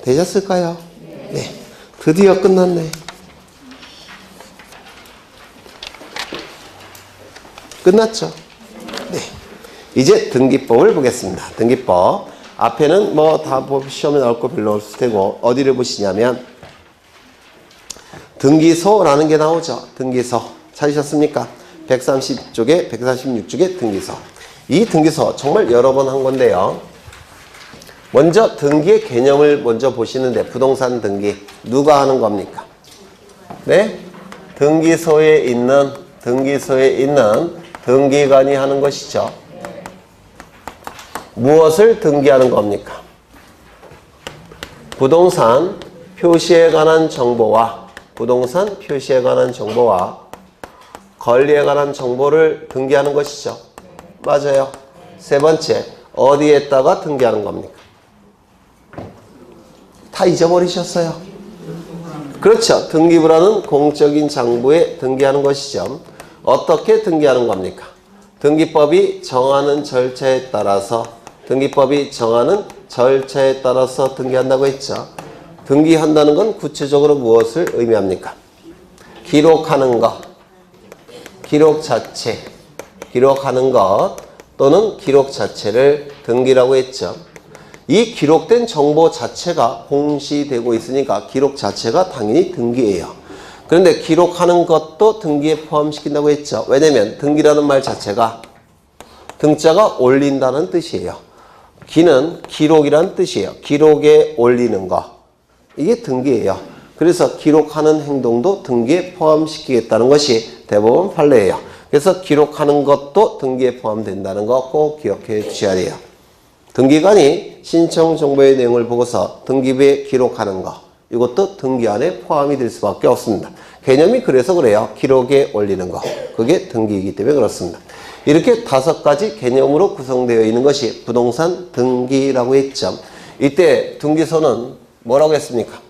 되셨을까요? 네. 드디어 끝났네. 끝났죠? 네. 이제 등기법을 보겠습니다. 등기법. 앞에는 뭐 다 시험에 나올 거 별로 없을 테고 어디를 보시냐면 등기소라는 게 나오죠. 등기소. 찾으셨습니까? 130쪽에 146쪽에 등기소. 이 등기소 정말 여러 번 한 건데요. 먼저 등기의 개념을 먼저 보시는데 부동산 등기 누가 하는 겁니까? 네? 등기소에 있는 등기관이 하는 것이죠. 무엇을 등기하는 겁니까? 부동산 표시에 관한 정보와 권리에 관한 정보를 등기하는 것이죠. 맞아요. 세 번째, 어디에다가 등기하는 겁니까? 다 잊어버리셨어요. 그렇죠. 등기부라는 공적인 장부에 등기하는 것이죠. 어떻게 등기하는 겁니까? 등기법이 정하는 절차에 따라서 등기한다고 했죠. 등기한다는 건 구체적으로 무엇을 의미합니까? 기록하는 것, 기록 자체, 기록하는 것 또는 기록 자체를 등기라고 했죠. 이 기록된 정보 자체가 공시되고 있으니까 기록 자체가 당연히 등기예요. 그런데 기록하는 것도 등기에 포함시킨다고 했죠. 왜냐면 등기라는 말 자체가 등자가 올린다는 뜻이에요. 기는 기록이라는 뜻이에요. 기록에 올리는 거. 이게 등기예요. 그래서 기록하는 행동도 등기에 포함시키겠다는 것이 대법원 판례예요. 그래서 기록하는 것도 등기에 포함된다는 거 꼭 기억해 주셔야 돼요. 등기관이 신청 정보의 내용을 보고서 등기부에 기록하는 거, 이것도 등기 안에 포함이 될 수밖에 없습니다. 개념이 그래서 그래요. 기록에 올리는 거. 그게 등기이기 때문에 그렇습니다. 이렇게 5가지 개념으로 구성되어 있는 것이 부동산 등기라고 했죠. 이때 등기소는 뭐라고 했습니까?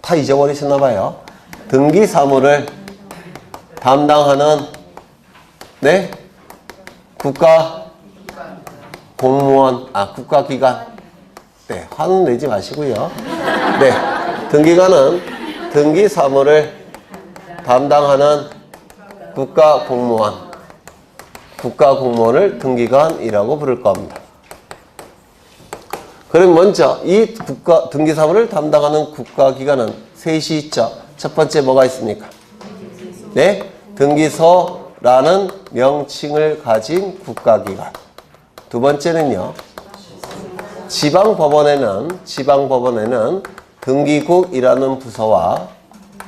다 잊어버리셨나 봐요. 등기 사무를 담당하는 네? 국가 공무원, 국가기관. 네, 화는 내지 마시고요. 네, 등기관은 등기 사무를 담당하는 국가 공무원을 등기관이라고 부를 겁니다. 그럼 먼저 이 등기 사무를 담당하는 국가기관은 셋이 있죠. 첫 번째 뭐가 있습니까? 네, 등기소라는 명칭을 가진 국가기관. 두 번째는요, 지방법원에는 등기국이라는 부서와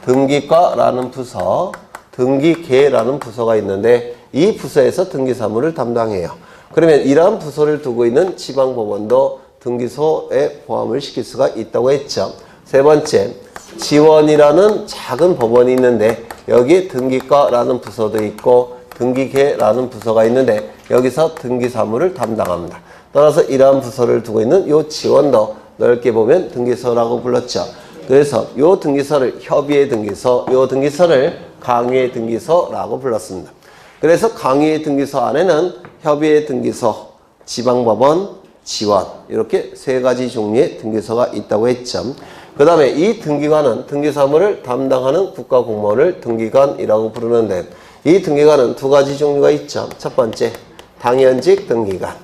등기과라는 부서, 등기계라는 부서가 있는데 이 부서에서 등기사무를 담당해요. 그러면 이러한 부서를 두고 있는 지방법원도 등기소에 포함을 시킬 수가 있다고 했죠. 세 번째, 지원이라는 작은 법원이 있는데 여기에 등기과라는 부서도 있고 등기계라는 부서가 있는데 여기서 등기사무를 담당합니다. 따라서 이러한 부서를 두고 있는 이 지원도 넓게 보면 등기소라고 불렀죠. 그래서 이 등기소를 협의의 등기소, 이 등기소를 강의의 등기소라고 불렀습니다. 그래서 강의의 등기소 안에는 협의의 등기소, 지방법원, 지원 이렇게 3가지 종류의 등기소가 있다고 했죠. 그 다음에 이 등기관은 등기사무를 담당하는 국가공무원을 등기관이라고 부르는데 이 등기관은 2가지 종류가 있죠. 첫 번째, 당연직 등기관.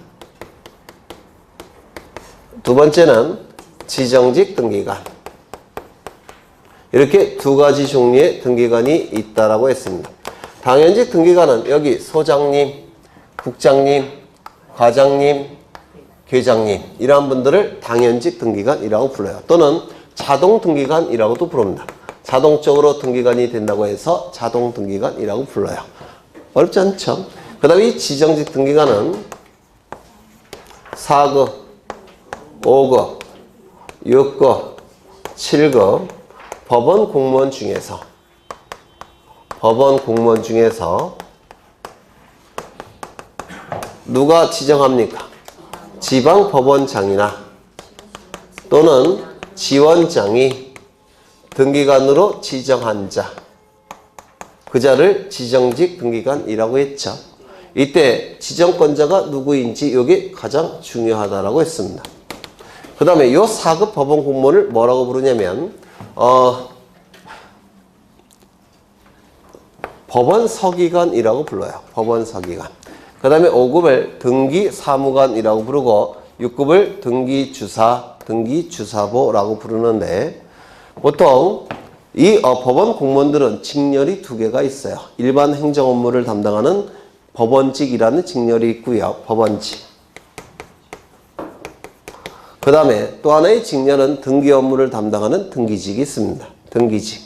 두 번째는 지정직 등기관. 이렇게 2가지 종류의 등기관이 있다라고 했습니다. 당연직 등기관은 여기 소장님, 국장님, 과장님, 계장님 이러한 분들을 당연직 등기관이라고 불러요. 또는 자동 등기관이라고도 부릅니다. 자동적으로 등기관이 된다고 해서 자동 등기관이라고 불러요. 어렵지 않죠? 그 다음에 이 지정직 등기관은 4급, 5급, 6급, 7급 법원 공무원 중에서 누가 지정합니까? 지방법원장이나 또는 지원장이 등기관으로 지정한 자, 그 자를 지정직 등기관이라고 했죠. 이때 지정권자가 누구인지 이게 가장 중요하다라고 했습니다. 그 다음에 이 4급 법원 공무원을 뭐라고 부르냐면 법원서기관이라고 불러요. 법원서기관. 그 다음에 5급을 등기사무관이라고 부르고 6급을 등기주사, 등기주사보라고 부르는데 보통 이 법원 공무원들은 직렬이 2개가 있어요. 일반 행정 업무를 담당하는 법원직이라는 직렬이 있고요. 법원직. 그 다음에 또 하나의 직렬은 등기 업무를 담당하는 등기직이 있습니다. 등기직.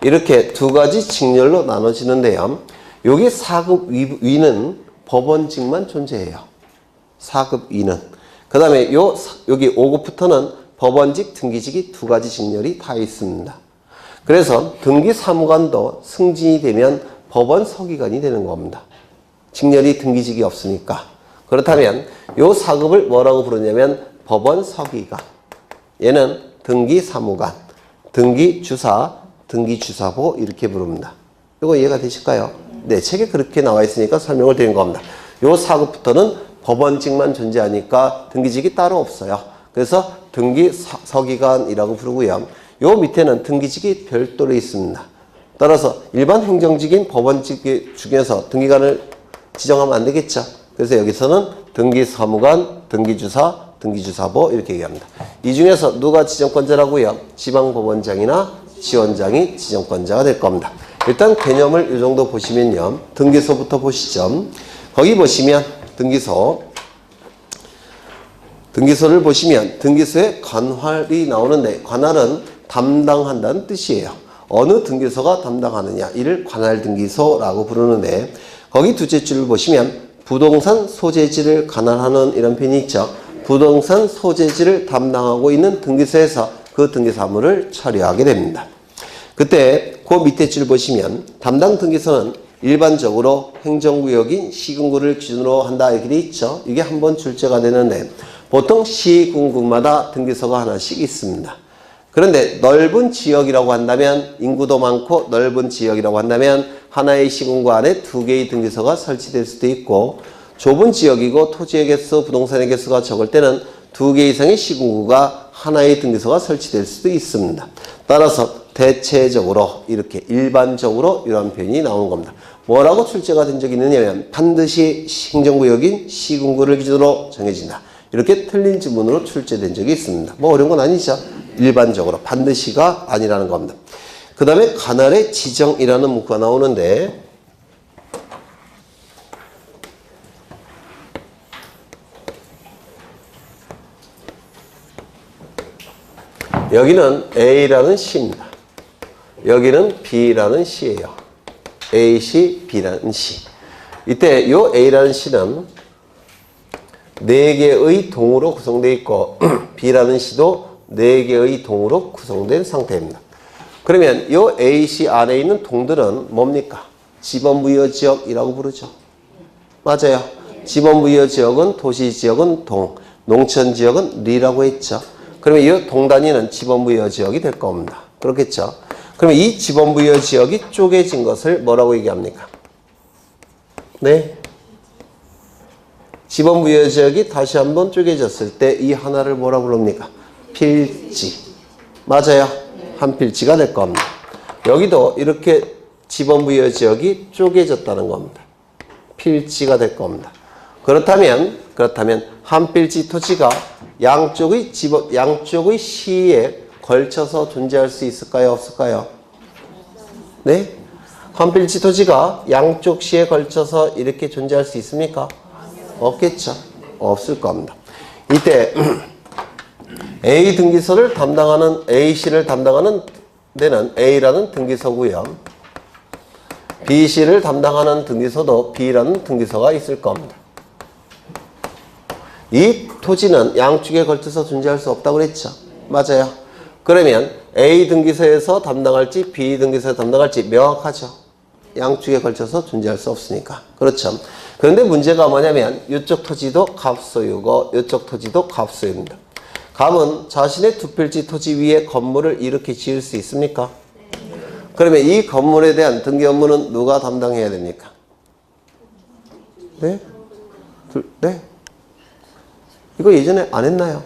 이렇게 2가지 직렬로 나눠지는데요. 여기 4급 위는 법원직만 존재해요. 4급 위는. 그 다음에 여기 5급부터는 법원직, 등기직이 2가지 직렬이 다 있습니다. 그래서 등기사무관도 승진이 되면 법원서기관이 되는 겁니다. 직렬이 등기직이 없으니까. 그렇다면 이 4급을 뭐라고 부르냐면 법원서기관. 얘는 등기사무관, 등기주사, 등기주사보 이렇게 부릅니다. 이거 이해가 되실까요? 네, 책에 그렇게 나와 있으니까 설명을 드린 겁니다. 요 4급부터는 법원직만 존재하니까 등기직이 따로 없어요. 그래서 등기서기관이라고 부르고요. 요 밑에는 등기직이 별도로 있습니다. 따라서 일반 행정직인 법원직 중에서 등기관을 지정하면 안 되겠죠. 그래서 여기서는 등기사무관, 등기주사, 등기주사보 이렇게 얘기합니다. 이 중에서 누가 지정권자라고요? 지방법원장이나 지원장이 지정권자가 될 겁니다. 일단 개념을 이 정도 보시면요. 등기소부터 보시죠. 거기 보시면 등기소를 보시면 등기소에 관할이 나오는데 관할은 담당한다는 뜻이에요. 어느 등기소가 담당하느냐 이를 관할등기소라고 부르는데 거기 둘째 줄을 보시면 부동산 소재지를 관할하는 이런 표현이 있죠. 부동산 소재지를 담당하고 있는 등기소에서 그 등기사무를 처리하게 됩니다. 그때 그 밑에 줄 보시면 담당 등기소는 일반적으로 행정구역인 시군구를 기준으로 한다 이렇게 돼 있죠. 이게 한 번 출제가 되는데 보통 시군구마다 등기소가 하나씩 있습니다. 그런데 넓은 지역이라고 한다면 인구도 많고 넓은 지역이라고 한다면 하나의 시군구 안에 2개의 등기소가 설치될 수도 있고 좁은 지역이고 토지의 개수, 부동산의 개수가 적을 때는 2개 이상의 시군구가 하나의 등기소가 설치될 수도 있습니다. 따라서 대체적으로 이렇게 일반적으로 이런 표현이 나오는 겁니다. 뭐라고 출제가 된 적이 있느냐면 반드시 행정구역인 시군구를 기준으로 정해진다. 이렇게 틀린 지문으로 출제된 적이 있습니다. 뭐 어려운 건 아니죠. 일반적으로 반드시가 아니라는 겁니다. 그 다음에 관할의 지정이라는 문구가 나오는데 여기는 A라는 시입니다. 여기는 B라는 시예요. A시, B라는 시. 이때 요 A라는 시는 4개의 동으로 구성되어 있고 B라는 시도 4개의 동으로 구성된 상태입니다. 그러면 요 A시 안에 있는 동들은 뭡니까? 지번부여지역이라고 부르죠. 맞아요. 지번부여지역은 도시지역은 동, 농촌지역은 리라고 했죠. 그러면 이 동단위는 지번부여지역이 될 겁니다. 그렇겠죠. 그러면 이 지번부여지역이 쪼개진 것을 뭐라고 얘기합니까? 네. 지번부여지역이 다시 한번 쪼개졌을 때 이 하나를 뭐라고 부릅니까? 필지. 맞아요. 한 필지가 될 겁니다. 여기도 이렇게 지번부여지역이 쪼개졌다는 겁니다. 필지가 될 겁니다. 그렇다면 한 필지 토지가 양쪽의 시에 걸쳐서 존재할 수 있을까요? 없을까요? 네? 한 필지 토지가 양쪽 시에 걸쳐서 이렇게 존재할 수 있습니까? 없겠죠. 없을 겁니다. 이때 A 등기소를 담당하는 A시를 담당하는 데는 A라는 등기소고요. B시를 담당하는 등기소도 B라는 등기소가 있을 겁니다. 이 토지는 양쪽에 걸쳐서 존재할 수 없다고 그랬죠. 맞아요. 그러면 A 등기소에서 담당할지 B 등기소에서 담당할지 명확하죠. 양쪽에 걸쳐서 존재할 수 없으니까. 그렇죠. 그런데 문제가 뭐냐면 이쪽 토지도 갑소유고 이쪽 토지도 갑소유입니다. 갑은 자신의 2필지 토지 위에 건물을 이렇게 지을 수 있습니까? 그러면 이 건물에 대한 등기 업무는 누가 담당해야 됩니까? 네? 네? 이거 예전에 안 했나요?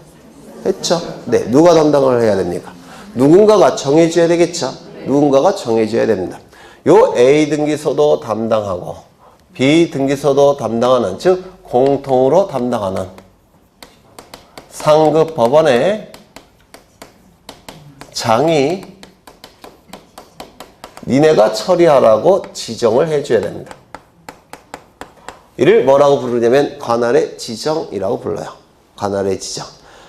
했죠? 네. 누가 담당을 해야 됩니까? 누군가가 정해줘야 되겠죠? 누군가가 정해줘야 됩니다. 요 A 등기소도 담당하고 B 등기소도 담당하는, 즉 공통으로 담당하는 상급 법원의 장이 니네가 처리하라고 지정을 해줘야 됩니다. 이를 뭐라고 부르냐면 관할의 지정이라고 불러요. 관할의 지정.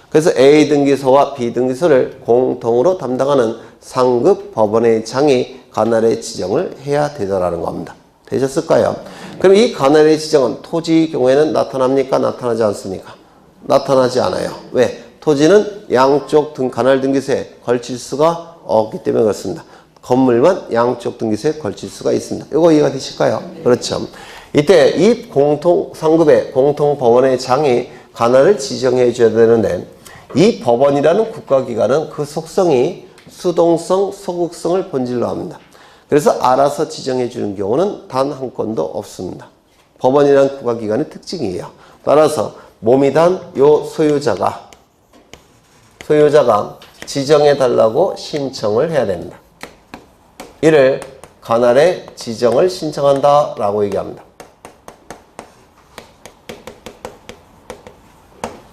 그래서 A 등기소와 B 등기소를 공통으로 담당하는 상급 법원의 장이 관할의 지정을 해야 되더라는 겁니다. 되셨을까요? 그럼 이 관할의 지정은 토지 경우에는 나타납니까? 나타나지 않습니까? 나타나지 않아요. 왜? 토지는 양쪽 관할 등기소에 걸칠 수가 없기 때문에 그렇습니다. 건물만 양쪽 등기소에 걸칠 수가 있습니다. 이거 이해가 되실까요? 그렇죠. 이때 이 상급의 공통법원의 장이 관할을 지정해 줘야 되는데 이 법원이라는 국가기관은 그 속성이 수동성, 소극성을 본질로 합니다. 그래서 알아서 지정해 주는 경우는 단 한 건도 없습니다. 법원이라는 국가기관의 특징이에요. 따라서 몸이 단 요 소유자가 지정해 달라고 신청을 해야 됩니다. 이를 관할의 지정을 신청한다 라고 얘기합니다.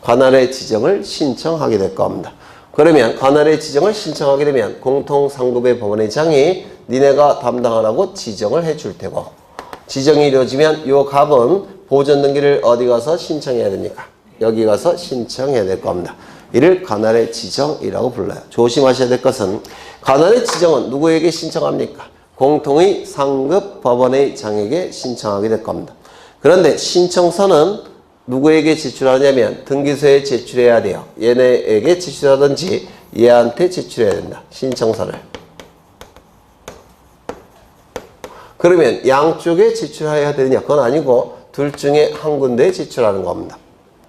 관할의 지정을 신청하게 될 겁니다. 그러면 관할의 지정을 신청하게 되면 공통상급의 법원의장이 니네가 담당하라고 지정을 해줄 테고, 지정이 이루어지면 이 갑은 보존등기를 어디 가서 신청해야 됩니까? 여기 가서 신청해야 될 겁니다. 이를 관할의 지정이라고 불러요. 조심하셔야 될 것은 관할의 지정은 누구에게 신청합니까? 공통의 상급 법원의장에게 신청하게 될 겁니다. 그런데 신청서는 누구에게 제출하냐면 등기소에 제출해야 돼요. 얘네에게 제출하든지 얘한테 제출해야 된다. 신청서를. 그러면 양쪽에 제출해야 되느냐? 그건 아니고 둘 중에 한 군데에 제출하는 겁니다.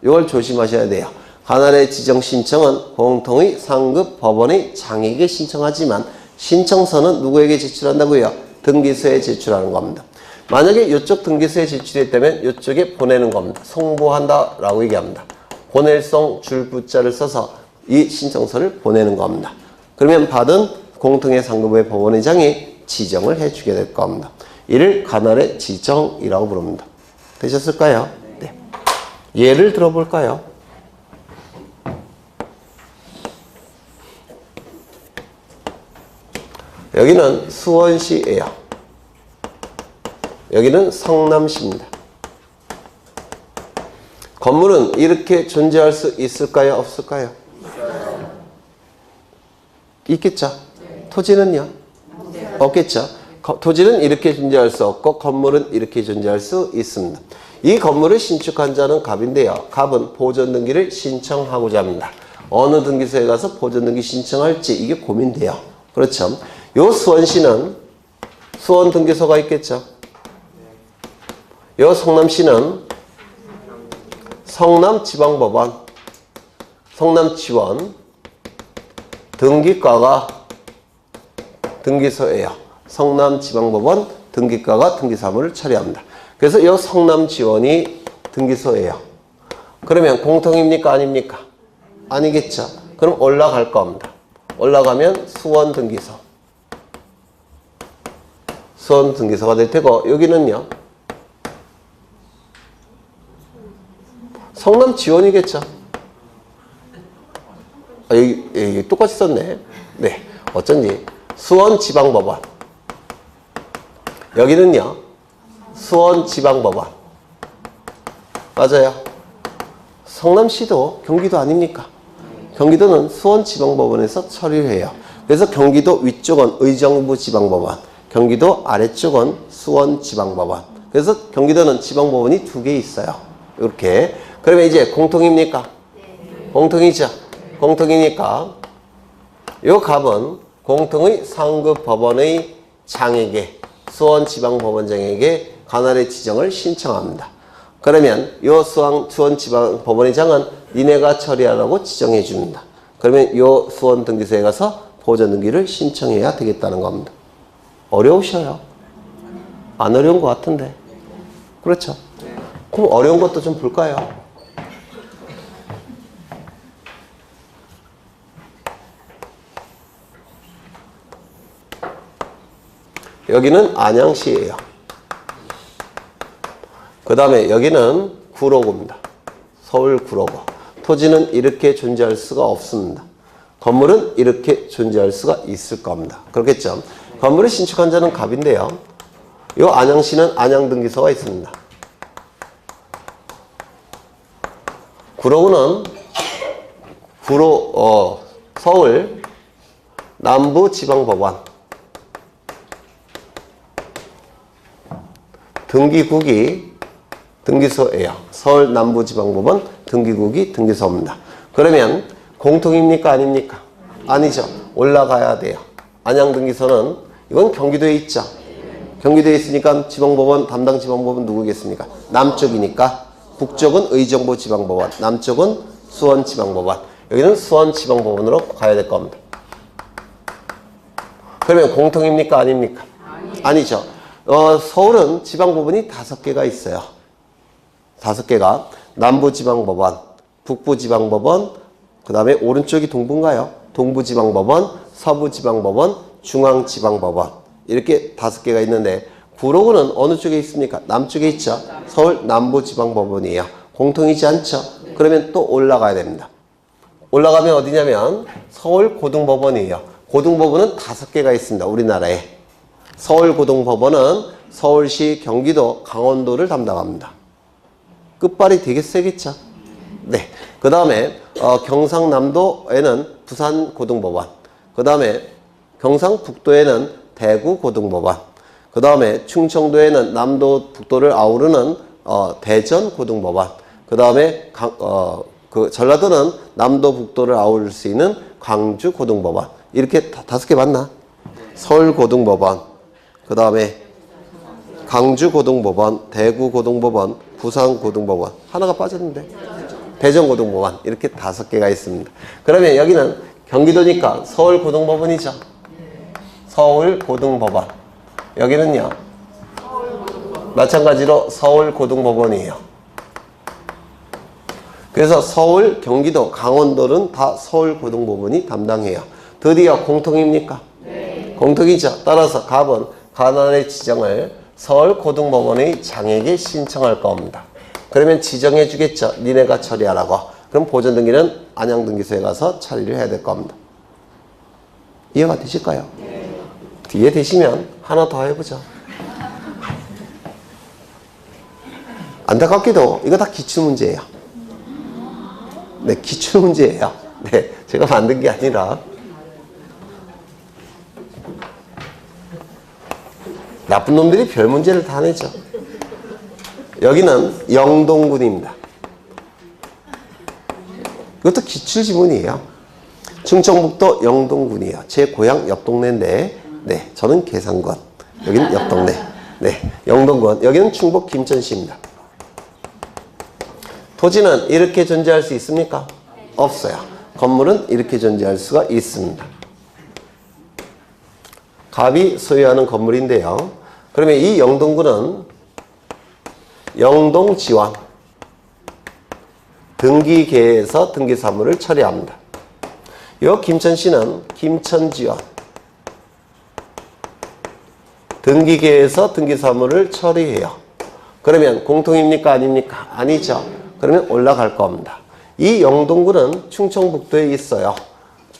이걸 조심하셔야 돼요. 관할의 지정 신청은 공통의 상급 법원의 장에게 신청하지만 신청서는 누구에게 제출한다고요? 등기소에 제출하는 겁니다. 만약에 이쪽 등기소에 제출했다면 이쪽에 보내는 겁니다. 송부한다 라고 얘기합니다. 보낼송 줄부자를 써서 이 신청서를 보내는 겁니다. 그러면 받은 공통의 상급의 법원의장이 지정을 해주게 될 겁니다. 이를 관할의 지정이라고 부릅니다. 되셨을까요? 네. 예를 들어볼까요? 여기는 수원시예요. 여기는 성남시입니다. 건물은 이렇게 존재할 수 있을까요? 없을까요? 있겠죠? 토지는요? 없겠죠? 토지는 이렇게 존재할 수 없고 건물은 이렇게 존재할 수 있습니다. 이 건물을 신축한 자는 갑인데요. 갑은 보존등기를 신청하고자 합니다. 어느 등기소에 가서 보존등기 신청할지 이게 고민돼요. 그렇죠? 요 수원시는 수원 등기소가 있겠죠? 요 성남시는 성남지방법원, 성남지원 등기과가 등기소예요. 성남지방법원 등기과가 등기사무를 처리합니다. 그래서 이 성남지원이 등기소예요. 그러면 공통입니까? 아닙니까? 아니겠죠. 그럼 올라갈 겁니다. 올라가면 수원 등기소. 수원 등기소가 될 테고, 여기는요? 성남지원이겠죠. 아, 여기 똑같이 썼네. 네. 어쩐지. 수원지방법원. 여기는요? 수원지방법원. 맞아요. 성남시도 경기도 아닙니까? 경기도는 수원지방법원에서 처리를 해요. 그래서 경기도 위쪽은 의정부지방법원, 경기도 아래쪽은 수원지방법원. 그래서 경기도는 지방법원이 2개 있어요. 이렇게. 그러면 이제 공통입니까? 공통이죠. 공통이니까 요 갑은 공통의 상급 법원의 장에게, 수원지방법원장에게 관할의 지정을 신청합니다. 그러면 요 수원지방법원의 장은 니네가 처리하라고 지정해 줍니다. 그러면 요 수원 등기소에 가서 보존등기를 신청해야 되겠다는 겁니다. 어려우셔요? 안 어려운 것 같은데. 그렇죠? 그럼 어려운 것도 좀 볼까요? 여기는 안양시예요. 그 다음에 여기는 구로구입니다. 서울 구로구. 토지는 이렇게 존재할 수가 없습니다. 건물은 이렇게 존재할 수가 있을 겁니다. 그렇겠죠? 건물을 신축한 자는 갑인데요. 이 안양시는 안양등기소가 있습니다. 구로구는 서울 남부지방법원 등기국이 등기소예요. 서울 남부지방법원 등기국이 등기소입니다. 그러면 공통입니까? 아닙니까? 아니죠. 올라가야 돼요. 안양등기소는 이건 경기도에 있죠. 경기도에 있으니까 지방법원, 담당 지방법원 누구겠습니까? 남쪽이니까. 북쪽은 의정부지방법원, 남쪽은 수원지방법원. 여기는 수원지방법원으로 가야 될 겁니다. 그러면 공통입니까? 아닙니까? 아니죠. 서울은 지방법원이 5개가 있어요. 5개가. 남부지방법원, 북부지방법원, 그 다음에 오른쪽이 동부인가요? 동부지방법원, 서부지방법원, 중앙지방법원. 이렇게 5개가 있는데 구로구는 어느 쪽에 있습니까? 남쪽에 있죠. 서울 남부지방법원이에요. 공통이지 않죠? 그러면 또 올라가야 됩니다. 올라가면 어디냐면 서울고등법원이에요. 고등법원은 5개가 있습니다. 우리나라에. 서울고등법원은 서울시, 경기도, 강원도를 담당합니다. 끝발이 되게 세겠죠? 네. 그 다음에 경상남도에는 부산고등법원, 그 다음에 경상북도에는 대구고등법원, 그 다음에 충청도에는 남도, 북도를 아우르는 대전고등법원, 그 다음에 전라도는 남도, 북도를 아우를 수 있는 광주고등법원. 이렇게 5개 맞나? 서울고등법원, 그 다음에 강주고등법원, 대구고등법원, 부산고등법원. 하나가 빠졌는데 대전고등법원. 이렇게 5개가 있습니다. 그러면 여기는 경기도니까 서울고등법원이죠. 서울고등법원. 여기는요 마찬가지로 서울고등법원이에요. 그래서 서울, 경기도, 강원도는 다 서울고등법원이 담당해요. 드디어 공통입니까? 네. 공통이죠. 따라서 갑은 관할의 지정을 서울고등법원의 장에게 신청할 겁니다. 그러면 지정해 주겠죠. 니네가 처리하라고. 그럼 보존등기는 안양등기소에 가서 처리를 해야 될 겁니다. 이해가 되실까요? 네. 이해되시면 하나 더 해보죠. 안타깝게도 이거 다 기출문제예요. 네, 기출문제예요. 네, 제가 만든 게 아니라 나쁜 놈들이 별 문제를 다 내죠. 여기는 영동군입니다. 이것도 기출지문이에요. 충청북도 영동군이에요. 제 고향 옆 동네인데, 네, 저는 계산군. 여기는 옆 동네. 네, 영동군. 여기는 충북 김천시입니다. 토지는 이렇게 존재할 수 있습니까? 없어요. 건물은 이렇게 존재할 수가 있습니다. 갑이 소유하는 건물인데요. 그러면 이 영동군은 영동지원 등기계에서 등기사무를 처리합니다. 요 김천시는 김천지원 등기계에서 등기사무를 처리해요. 그러면 공통입니까? 아닙니까? 아니죠. 그러면 올라갈 겁니다. 이 영동군은 충청북도에 있어요.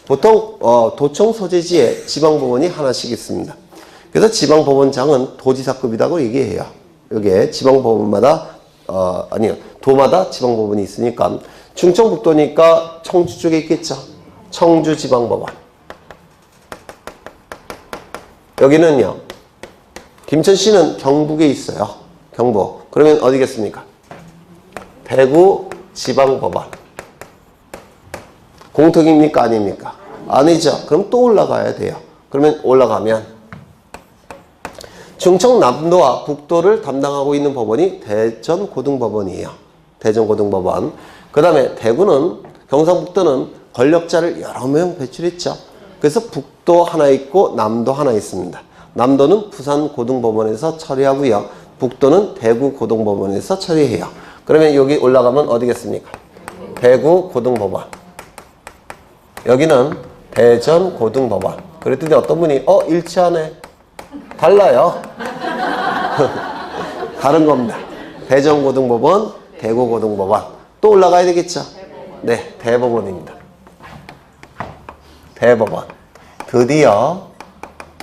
보통 도청 소재지에 지방법원이 하나씩 있습니다. 그래서 지방법원장은 도지사급이라고 얘기해요. 여기에 지방법원마다 도마다 지방법원이 있으니까 충청북도니까 청주 쪽에 있겠죠. 청주지방법원. 여기는요. 김천시는 경북에 있어요. 경북. 그러면 어디겠습니까? 대구지방법원. 공통입니까? 아닙니까? 아니죠. 그럼 또 올라가야 돼요. 그러면 올라가면 충청남도와 북도를 담당하고 있는 법원이 대전고등법원이에요. 대전고등법원. 그 다음에 대구는 경상북도는 권력자를 여러 명 배출했죠. 그래서 북도 하나 있고 남도 하나 있습니다. 남도는 부산고등법원에서 처리하고요. 북도는 대구고등법원에서 처리해요. 그러면 여기 올라가면 어디겠습니까? 대구고등법원. 여기는 대전고등법원. 그랬더니 어떤 분이 일치하네. 달라요. 다른 겁니다. 대전고등법원, 대구고등법원. 또 올라가야 되겠죠? 네, 대법원입니다. 대법원. 드디어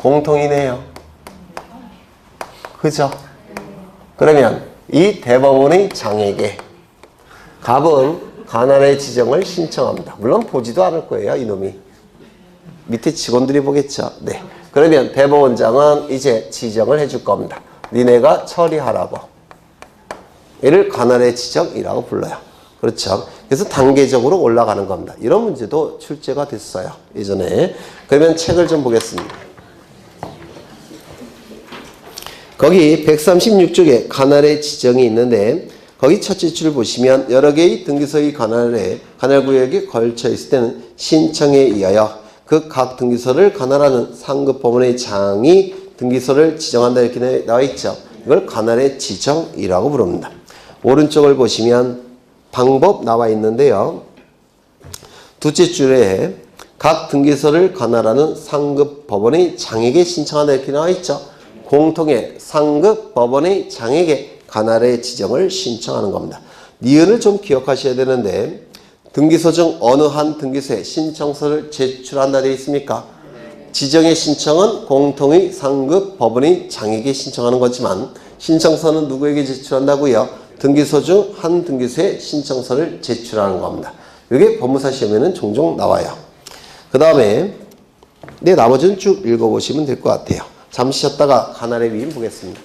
공통이네요. 그죠? 그러면 이 대법원의 장에게 갑은 관할의 지정을 신청합니다. 물론 보지도 않을 거예요, 이놈이. 밑에 직원들이 보겠죠. 네. 그러면 대법원장은 이제 지정을 해줄 겁니다. 니네가 처리하라고. 이를 관할의 지정이라고 불러요. 그렇죠. 그래서 단계적으로 올라가는 겁니다. 이런 문제도 출제가 됐어요. 예전에. 그러면 책을 좀 보겠습니다. 거기 136쪽에 관할의 지정이 있는데 거기 첫째 줄 보시면 여러 개의 등기소의 관할구역에 걸쳐 있을 때는 신청에 의하여 그 각 등기소를 관할하는 상급법원의 장이 등기소를 지정한다 이렇게 나와 있죠. 이걸 관할의 지정이라고 부릅니다. 오른쪽을 보시면 방법 나와 있는데요. 둘째 줄에 각 등기소를 관할하는 상급 법원의 장에게 신청한다 이렇게 나와 있죠. 공통의 상급 법원의 장에게 관할의 지정을 신청하는 겁니다. 니은을 좀 기억하셔야 되는데 등기소 중 어느 한 등기소에 신청서를 제출한다 되어 있습니까? 지정의 신청은 공통의 상급 법원의 장에게 신청하는 거지만 신청서는 누구에게 제출한다고요? 등기소 중 한 등기소에 신청서를 제출하는 겁니다. 이게 법무사 시험에는 종종 나와요. 그 다음에 나머지는 쭉 읽어보시면 될 것 같아요. 잠시 쉬었다가 관할의 위임 보겠습니다.